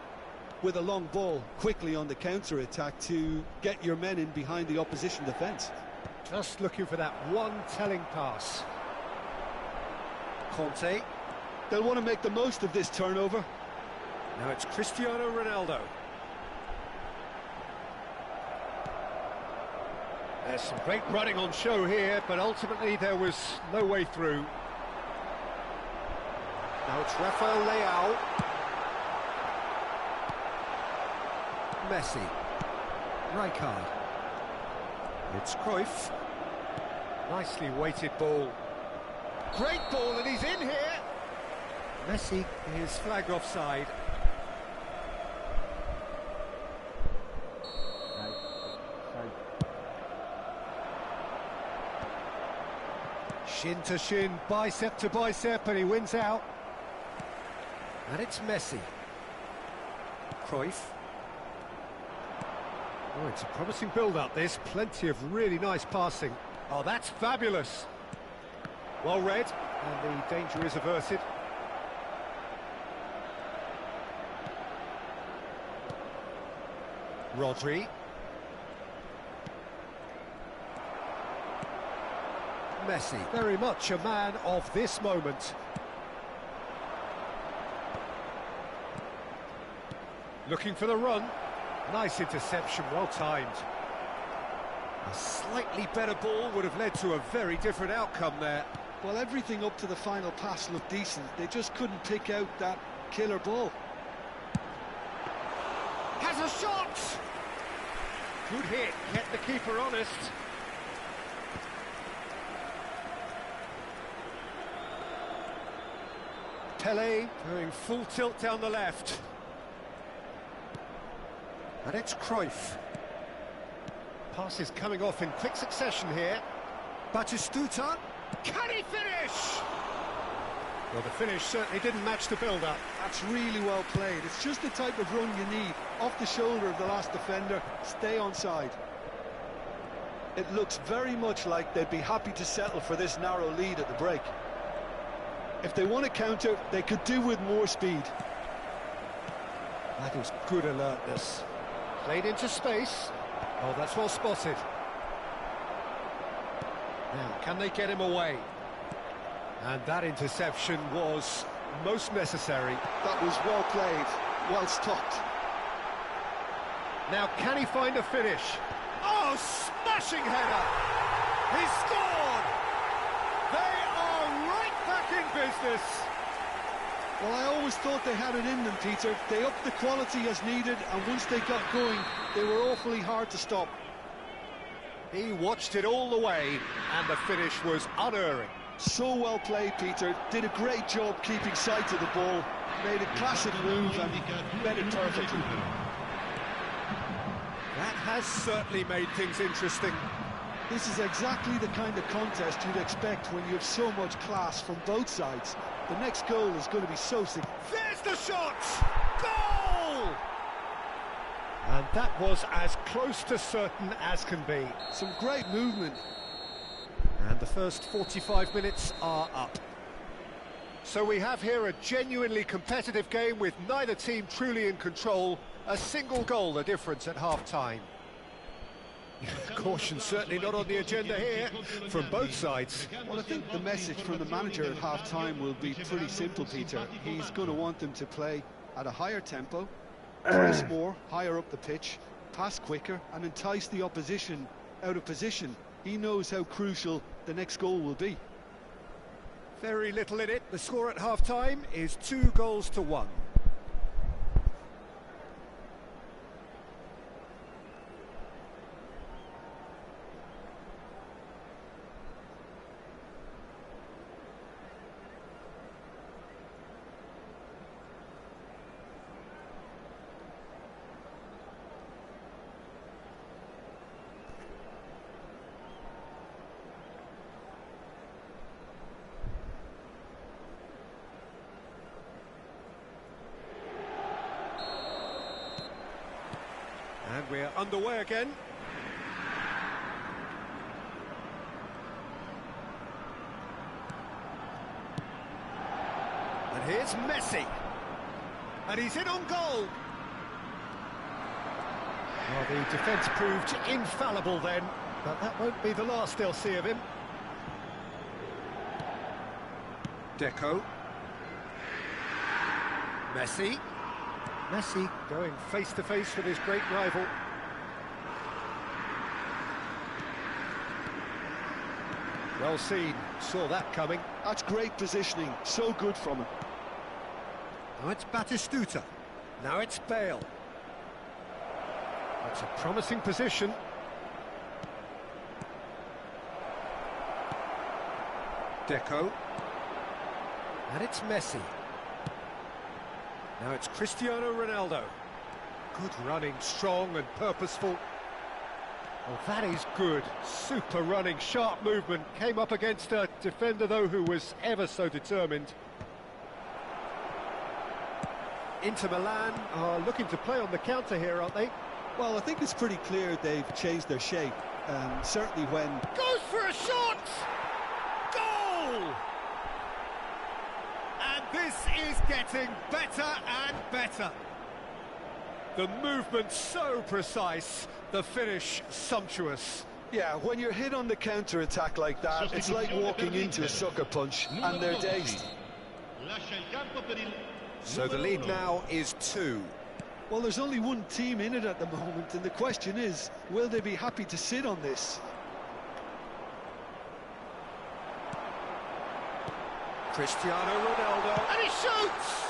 with a long ball quickly on the counter-attack to get your men in behind the opposition defence. Just looking for that one telling pass. Conte. They'll want to make the most of this turnover. Now it's Cristiano Ronaldo. There's some great running on show here, but ultimately there was no way through. Now it's Rafael Leao. Messi. Rijkaard. It's Cruyff. Nicely weighted ball. Great ball, and he's in here. Messi is flagged offside. Shin to shin, bicep to bicep, and he wins out. And it's Messi. Cruyff. Oh, it's a promising build-up, this. Plenty of really nice passing. Oh, that's fabulous. Well read, and the danger is averted. Rodri. Messi, very much a man of this moment. Looking for the run. Nice interception, well timed. A slightly better ball would have led to a very different outcome there. Well, everything up to the final pass looked decent. They just couldn't pick out that killer ball. Has a shot! Good hit, kept the keeper honest. Pele going full tilt down the left. And it's Cruyff. Passes coming off in quick succession here. Batistuta. Can he finish? Well, the finish certainly didn't match the build-up. That's really well played. It's just the type of run you need. Off the shoulder of the last defender, stay onside. It looks very much like they'd be happy to settle for this narrow lead at the break. If they want to counter, they could do with more speed. That is good alertness. Played into space. Oh, that's well spotted. Now, can they get him away? And that interception was most necessary. That was well played, well stopped. Now, can he find a finish? Oh, smashing header! He scored! They are right back in business. Well, I always thought they had it in them, Peter. They upped the quality as needed, and once they got going, they were awfully hard to stop. He watched it all the way, and the finish was unerring. So well played, Peter. Did a great job keeping sight of the ball. Made a classic move and met it perfectly. That has certainly made things interesting. This is exactly the kind of contest you'd expect when you have so much class from both sides. The next goal is going to be so significant. There's the shot! Goal! And that was as close to certain as can be. Some great movement. And the first 45 minutes are up. So we have here a genuinely competitive game with neither team truly in control. A single goal the difference at half-time. Caution certainly not on the agenda here from both sides. Well, I think the message from the manager at half-time will be pretty simple, Peter. He's going to want them to play at a higher tempo, press more, higher up the pitch, pass quicker and entice the opposition out of position. He knows how crucial the next goal will be. Very little in it. The score at half-time is 2-1. And we're underway again. And here's Messi. And he's in on goal. Well, the defence proved infallible then, but that won't be the last they'll see of him. Deco. Messi. Messi going face-to-face with his great rival. Well seen, saw that coming. That's great positioning, so good from him. Now it's Batistuta, now it's Bale. That's a promising position. Deco. And it's Messi. Now it's Cristiano Ronaldo. Good running, strong and purposeful. Well, that is good. Super running, sharp movement. Came up against a defender, though, who was ever so determined. Inter Milan are looking to play on the counter here, aren't they? Well, I think it's pretty clear they've changed their shape. Certainly when... Goes for a shot! Goal! And this is getting better and better. The movement so precise, the finish sumptuous. Yeah, when you're hit on the counter-attack like that, it's like walking into a sucker punch, and they're dazed. So the lead now is 2. Well, there's only one team in it at the moment, and the question is, will they be happy to sit on this? Cristiano Ronaldo, and he shoots!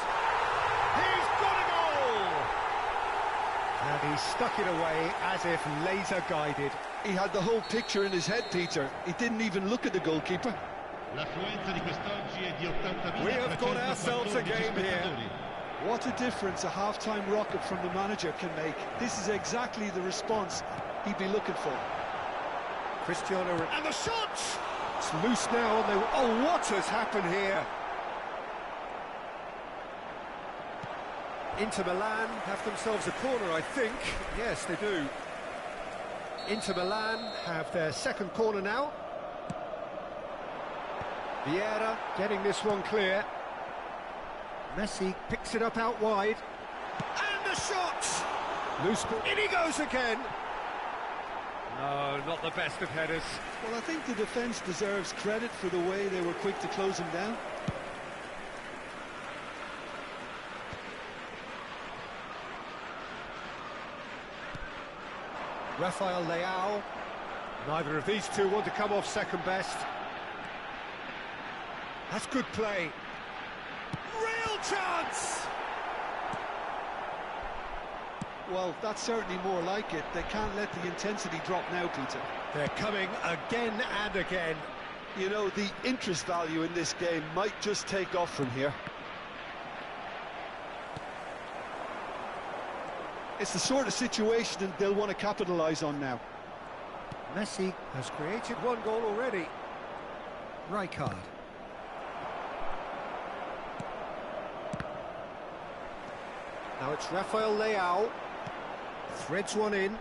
He's got a goal! And he stuck it away as if laser guided. He had the whole picture in his head, Peter. He didn't even look at the goalkeeper. We have got ourselves a game here. What a difference a half-time rocket from the manager can make. This is exactly the response he'd be looking for. Cristiano, and the shot! It's loose now, and oh, what has happened here? Inter Milan have themselves a corner, I think. Yes, they do. Inter Milan have their second corner now. Vieira getting this one clear. Messi picks it up out wide. And the shot! Loose ball. In he goes again! No, not the best of headers. Well, I think the defence deserves credit for the way they were quick to close him down. Rafael Leao. Neither of these two want to come off second best. That's good play. Real chance! Well, that's certainly more like it. They can't let the intensity drop now, Peter. They're coming again and again. You know, the interest value in this game might just take off from here. It's the sort of situation that they'll want to capitalise on now. Messi has created one goal already. Rijkaard. Now it's Rafael Leao. Threads one in.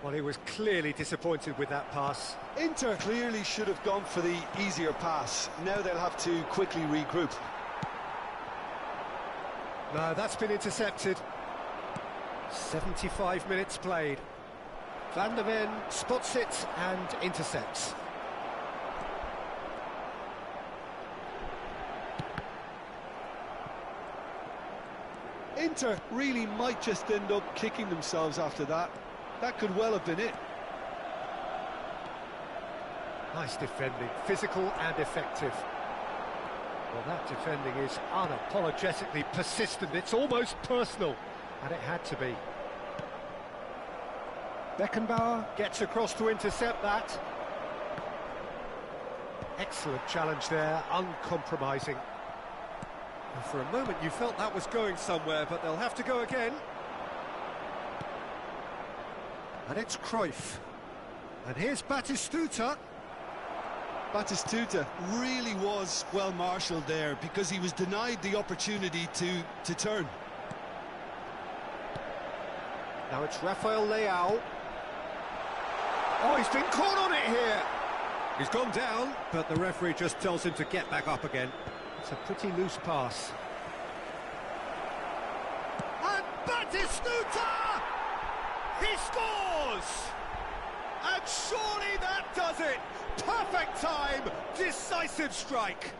Well, he was clearly disappointed with that pass. Inter clearly should have gone for the easier pass. Now they'll have to quickly regroup. No, that's been intercepted. 75 minutes played. Van der Ven spots it and intercepts. Inter really might just end up kicking themselves after that. That could well have been it. Nice defending, physical and effective. Well, that defending is unapologetically persistent. It's almost personal, and it had to be. Beckenbauer gets across to intercept that. Excellent challenge there, uncompromising. And for a moment you felt that was going somewhere, but they'll have to go again. And it's Cruyff. And here's Batistuta. Batistuta really was well marshalled there because he was denied the opportunity to turn. Now it's Rafael Leao. Oh, he's been caught on it here. He's gone down, but the referee just tells him to get back up again. It's a pretty loose pass. And Batistuta! He scores! And surely that does it! Perfect time, decisive strike.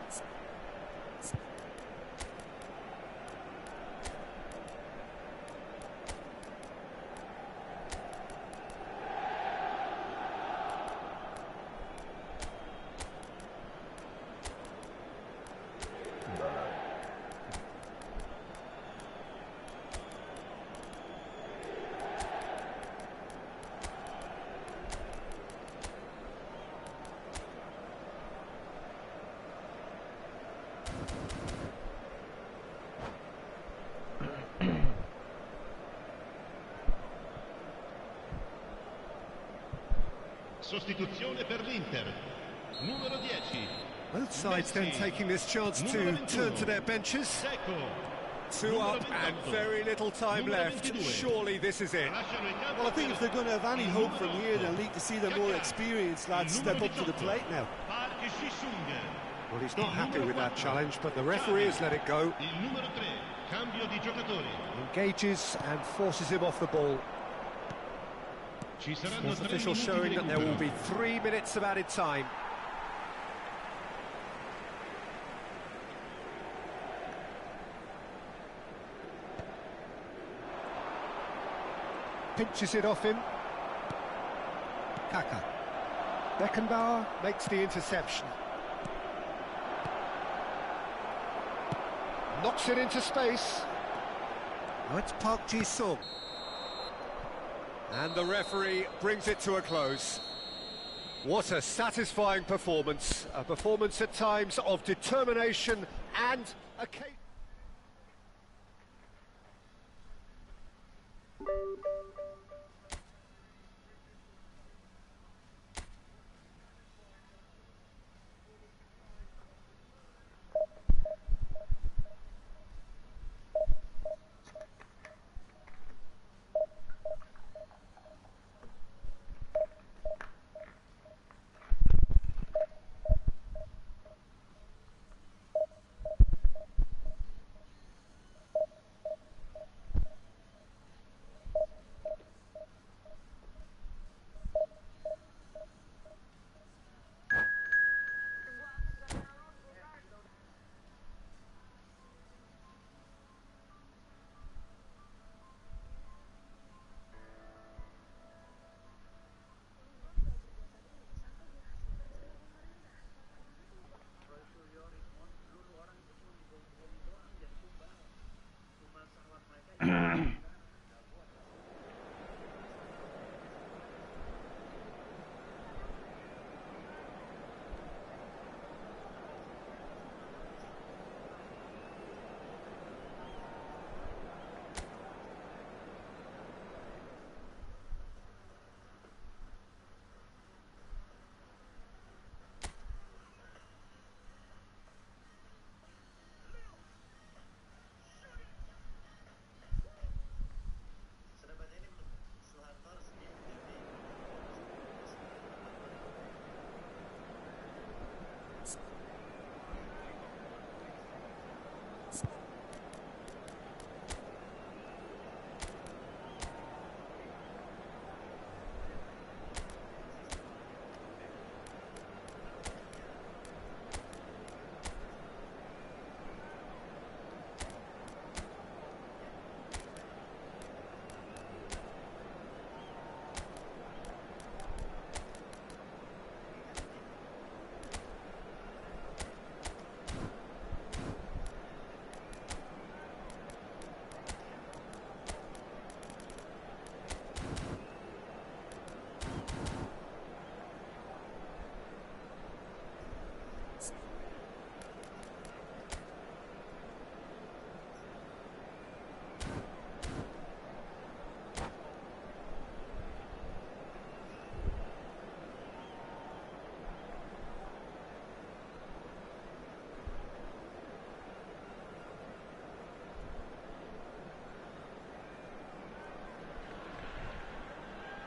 Sostituzione per l'Inter. Numero 10. Both sides then taking this chance to turn to their benches. Two up and very little time left. Surely this is it. Well, I think if they're going to have any hope from here, they'll need to see the more experienced lads step up to the plate now. Well, he's not happy with that challenge, but the referee has let it go. Engages and forces him off the ball. Fourth official showing that there will be 3 minutes of added time. pinches it off him. Kaka. Beckenbauer makes the interception. Knocks it into space. Oh, it's Park Ji-sung. And the referee brings it to a close. What a satisfying performance. A performance at times of determination and a...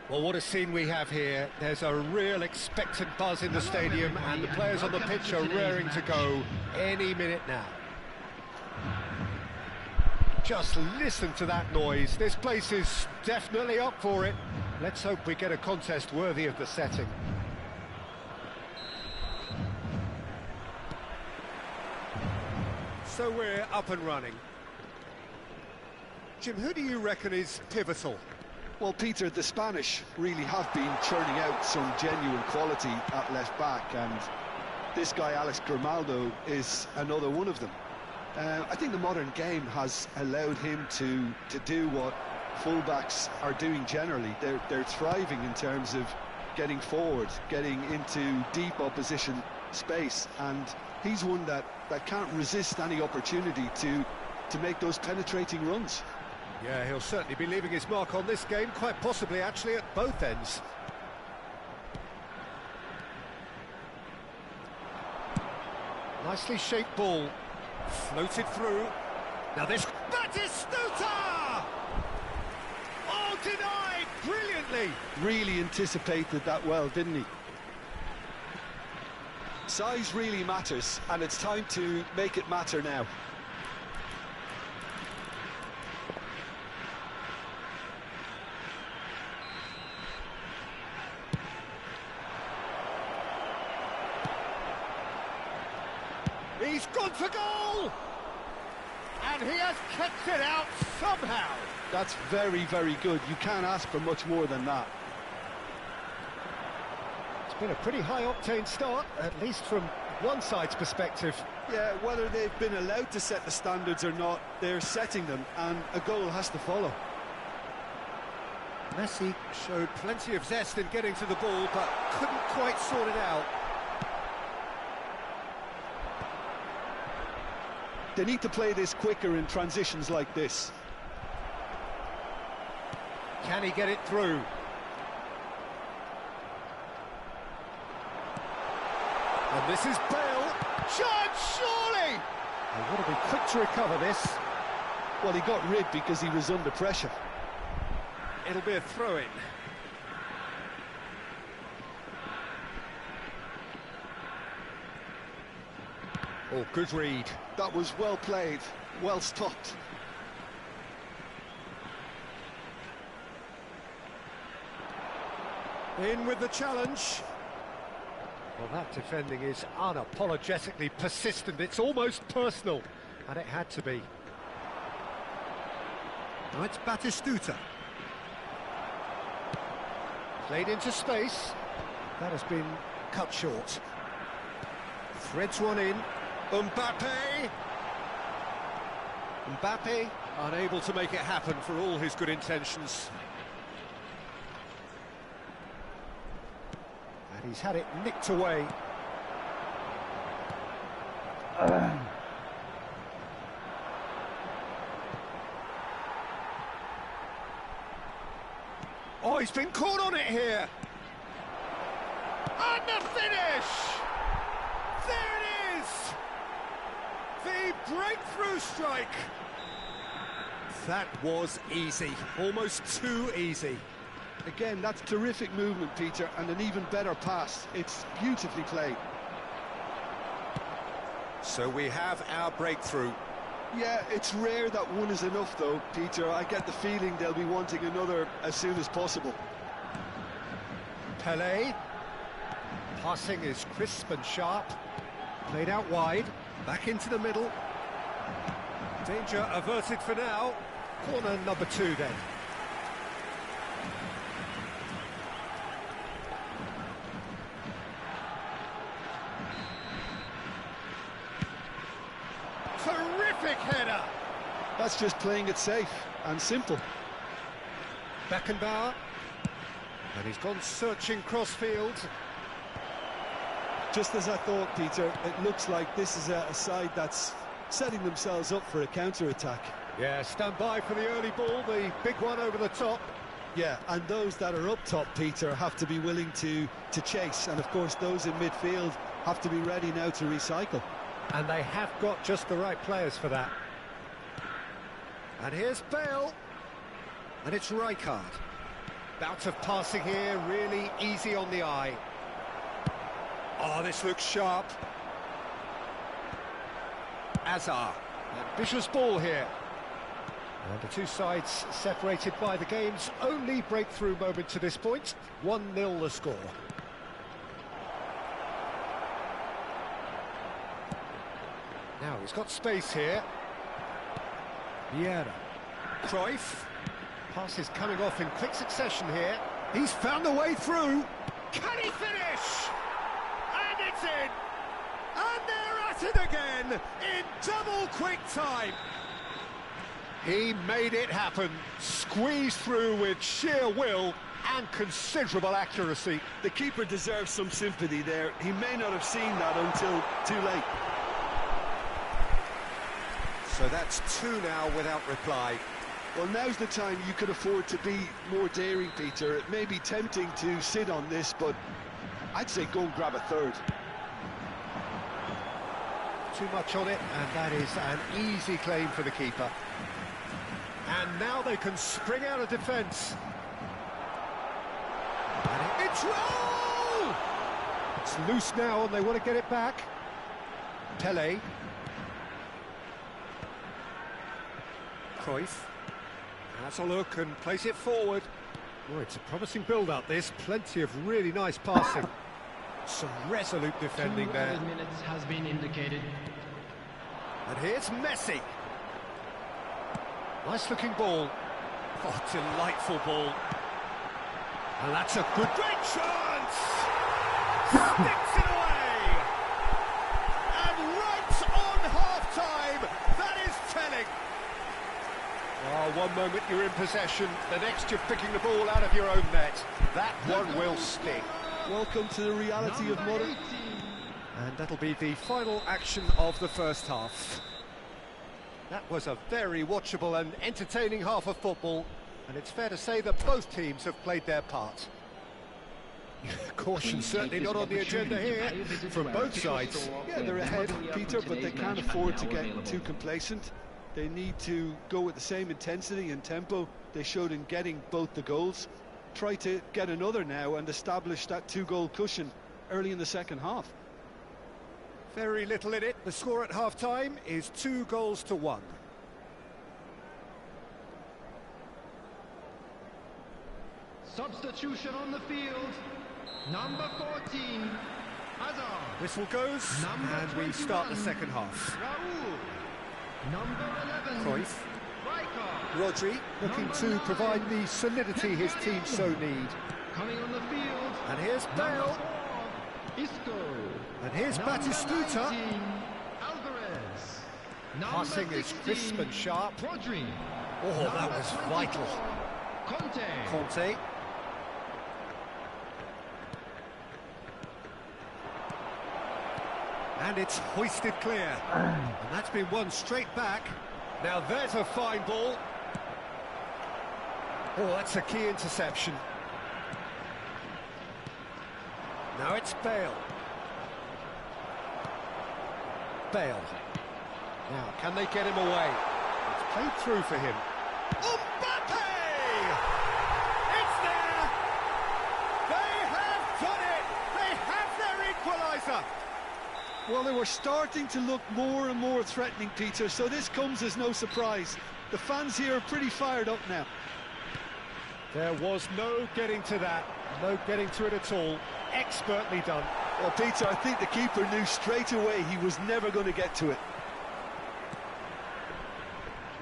Well, what a scene we have here. There's a real expectant buzz in the stadium, and the players on the pitch are raring to go any minute now. Just listen to that noise. This place is definitely up for it. Let's hope we get a contest worthy of the setting. So we're up and running. Jim, who do you reckon is pivotal? Well, Peter, the Spanish really have been churning out some genuine quality at left back, and this guy, Alex Grimaldo, is another one of them. I think the modern game has allowed him to do what fullbacks are doing generally. They're thriving in terms of getting forward, getting into deep opposition space, and he's one that can't resist any opportunity to make those penetrating runs. Yeah, he'll certainly be leaving his mark on this game, quite possibly actually at both ends. Nicely shaped ball, floated through. Now this... Batistuta! Oh, denied brilliantly! Really anticipated that well, didn't he? Size really matters, and it's time to make it matter now. He's gone for goal! And he has kept it out somehow. That's very, very good. You can't ask for much more than that. It's been a pretty high-octane start, at least from one side's perspective. Yeah, whether they've been allowed to set the standards or not, they're setting them, and a goal has to follow. Messi showed plenty of zest in getting to the ball, but couldn't quite sort it out. They need to play this quicker in transitions like this. Can he get it through? And this is Bale. Chance, surely! They want to be quick to recover this. Well, he got rid because he was under pressure. It'll be a throw-in. Oh, good read. That was well played, well stopped. In with the challenge. Well, that defending is unapologetically persistent. It's almost personal, and it had to be. Now it's Batistuta. Played into space. That has been cut short. Threads one in. Mbappe! Mbappe unable to make it happen for all his good intentions. And he's had it nicked away. Oh, he's been caught on it here. And the finish! There it is! The breakthrough strike! That was easy, almost too easy. Again, that's terrific movement, Peter, and an even better pass. It's beautifully played. So we have our breakthrough. Yeah, it's rare that one is enough, though, Peter. I get the feeling they'll be wanting another as soon as possible. Pelé. Passing is crisp and sharp. Played out wide. Back into the middle. Danger averted for now. Corner number 2 then. Terrific header! That's just playing it safe and simple. Beckenbauer. And he's gone searching crossfield. Just as I thought, Peter, it looks like this is a side that's setting themselves up for a counter-attack. Yeah, stand by for the early ball, the big one over the top. Yeah, and those that are up top, Peter, have to be willing to chase. And, of course, those in midfield have to be ready now to recycle. And they have got just the right players for that. And here's Bale. And it's Rijkaard. Bout of passing here, really easy on the eye. Oh, this looks sharp. Azar. Ambitious ball here. And the two sides separated by the game's only breakthrough moment to this point. 1-0 the score. Now he's got space here. Vieira. Cruyff. Passes coming off in quick succession here. He's found the way through. Can he finish? And it's in. And they're at it again in double quick time. He made it happen. Squeezed through with sheer will and considerable accuracy. The keeper deserves some sympathy there. He may not have seen that until too late. So that's 2 now without reply. Well, now's the time you could afford to be more daring, Peter. It may be tempting to sit on this, but I'd say go and grab a third. Too much on it, and that is an easy claim for the keeper. And now they can spring out of defence. And it's roll! It's loose now, and they want to get it back. Pelé. Cruyff. Has a look and plays it forward. Oh, it's a promising build-up, this. Plenty of really nice passing. Some resolute defending 2 there. added minutes has been indicated. And here's Messi. Nice looking ball. Oh, delightful ball. And that's a great chance! Sticks it away! And right on half-time, that is telling. Oh, one moment you're in possession, the next you're picking the ball out of your own net. That one will stick. Welcome to the reality of modern... And that'll be the final action of the first half. That was a very watchable and entertaining half of football, and it's fair to say that both teams have played their part. Caution certainly not on the agenda here from both sides. Yeah, they're ahead, Peter, but they can't afford to get too complacent. They need to go with the same intensity and tempo they showed in getting both the goals. Try to get another now and establish that two-goal cushion early in the second half. Very little in it. The score at half-time is 2-1. Substitution on the field. Number 14, Hazard. Whistle goes, and we start the second half. Raul. Number 11, Cruyff. Rijkaard. Rodri looking to provide the solidity his team so need. Coming on the field. And here's Bale. Isco. And here's Number Batistuta. 19, Alvarez. Passing Number is 16, crisp and sharp. Rodri. Oh, that was vital. Conte. And it's hoisted clear. And that's been won straight back. Now there's a fine ball. Oh, that's a key interception. Now it's Bale. Bale. Now, can they get him away? It's played through for him. Mbappe! It's there! They have done it! They have their equaliser! Well, they were starting to look more and more threatening, Peter, so this comes as no surprise. The fans here are pretty fired up now. There was no getting to that, no getting to it at all. Expertly done. Well, Peter, I think the keeper knew straight away he was never going to get to it.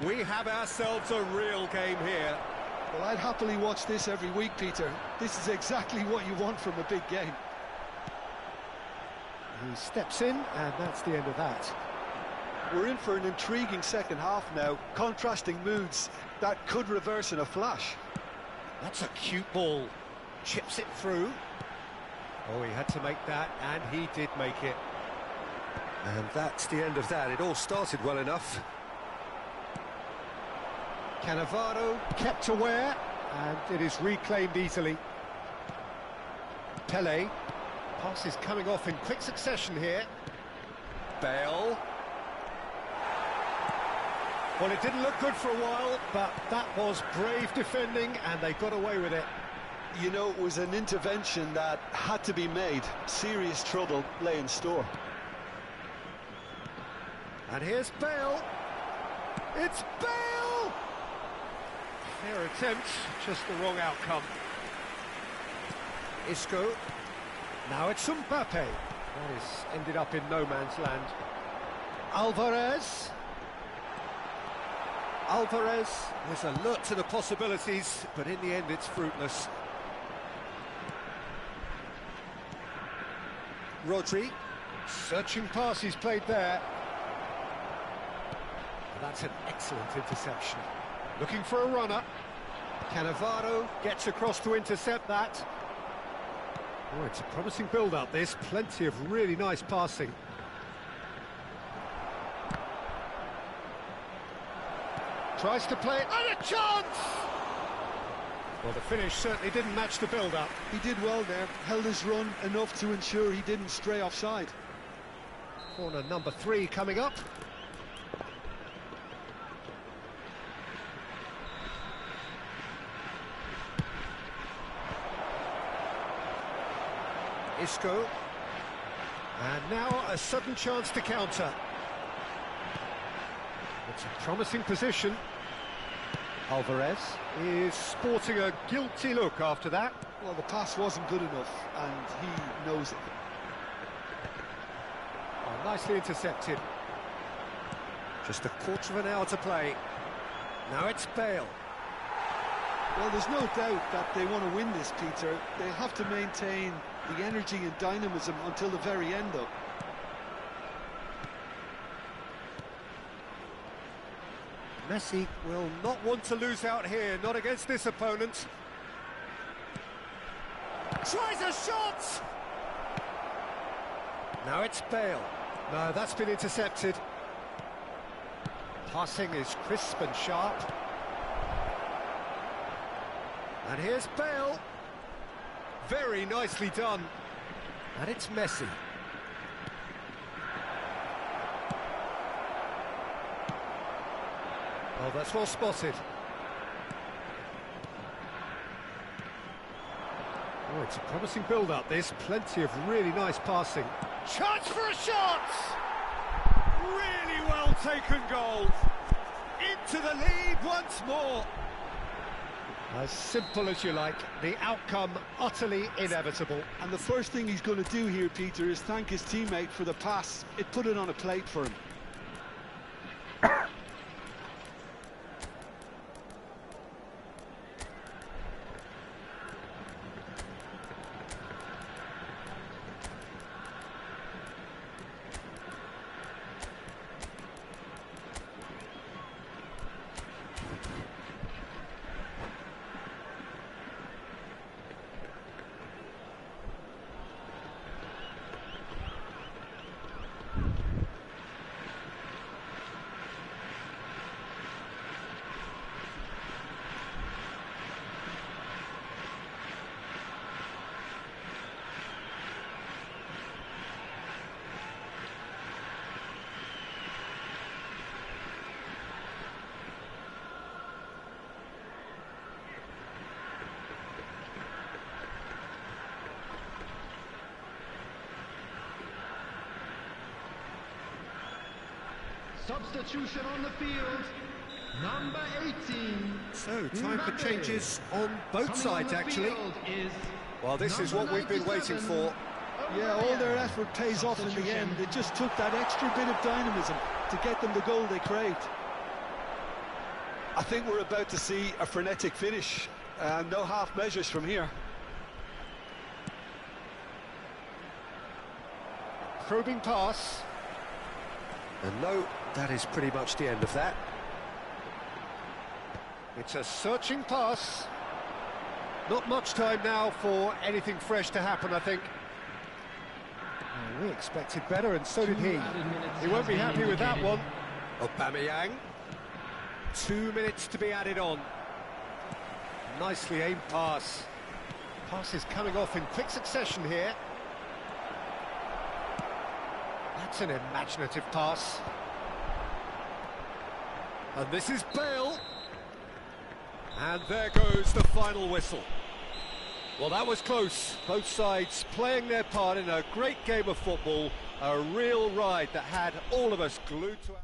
We have ourselves a real game here. Well, I'd happily watch this every week, Peter. This is exactly what you want from a big game. He steps in, and that's the end of that. We're in for an intriguing second half now, contrasting moods that could reverse in a flash. That's a cute ball. Chips it through. Oh, he had to make that, and he did make it. And that's the end of that. It all started well enough. Cannavaro kept aware, and it is reclaimed easily. Pele. Pass is coming off in quick succession here. Bale. Well, it didn't look good for a while, but that was brave defending, and they got away with it. You know, it was an intervention that had to be made. Serious trouble lay in store. And here's Bale. It's Bale! Fair attempt, just the wrong outcome. Isco. Now it's Mbappe. That is ended up in no man's land. Alvarez. Alvarez was alert to the possibilities, but in the end it's fruitless. Rodri. Searching pass he's played there. That's an excellent interception. Looking for a runner. Cannavaro gets across to intercept that. Oh, it's a promising build-up, this. Plenty of really nice passing. Tries to play it, and a chance! Well, the finish certainly didn't match the build-up. He did well there, held his run enough to ensure he didn't stray offside. Corner number 3 coming up. Isco. And now a sudden chance to counter. It's a promising position. Alvarez is sporting a guilty look after that. Well, the pass wasn't good enough, and he knows it. Oh, nicely intercepted. Just a quarter of an hour to play. Now it's Bale. Well, there's no doubt that they want to win this, Peter. They have to maintain the energy and dynamism until the very end, though. Messi will not want to lose out here, not against this opponent. Tries a shot! Now it's Bale. No, that's been intercepted. Passing is crisp and sharp. And here's Bale. Very nicely done. And it's Messi. Oh, that's well spotted. Oh, it's a promising build-up, this. Plenty of really nice passing. Chance for a shot! Really well taken goal. Into the lead once more. As simple as you like, the outcome utterly inevitable. And the first thing he's going to do here, Peter, is thank his teammate for the pass. It put it on a plate for him. Substitution on the field, number 18. So, time for changes on both sides, actually. Well, this is what we've been waiting for. Yeah, all their effort pays off in the end. It just took that extra bit of dynamism to get them the goal they craved. I think we're about to see a frenetic finish. No half measures from here. Probing pass. And no, that is pretty much the end of that. It's a searching pass. Not much time now for anything fresh to happen, I think. We expected better, and so did he. He won't be happy with that one. Aubameyang. 2 minutes to be added on. Nicely aimed pass. Pass is coming off in quick succession here. That's an imaginative pass. And this is Bale. And there goes the final whistle. Well, that was close. Both sides playing their part in a great game of football. A real ride that had all of us glued to our...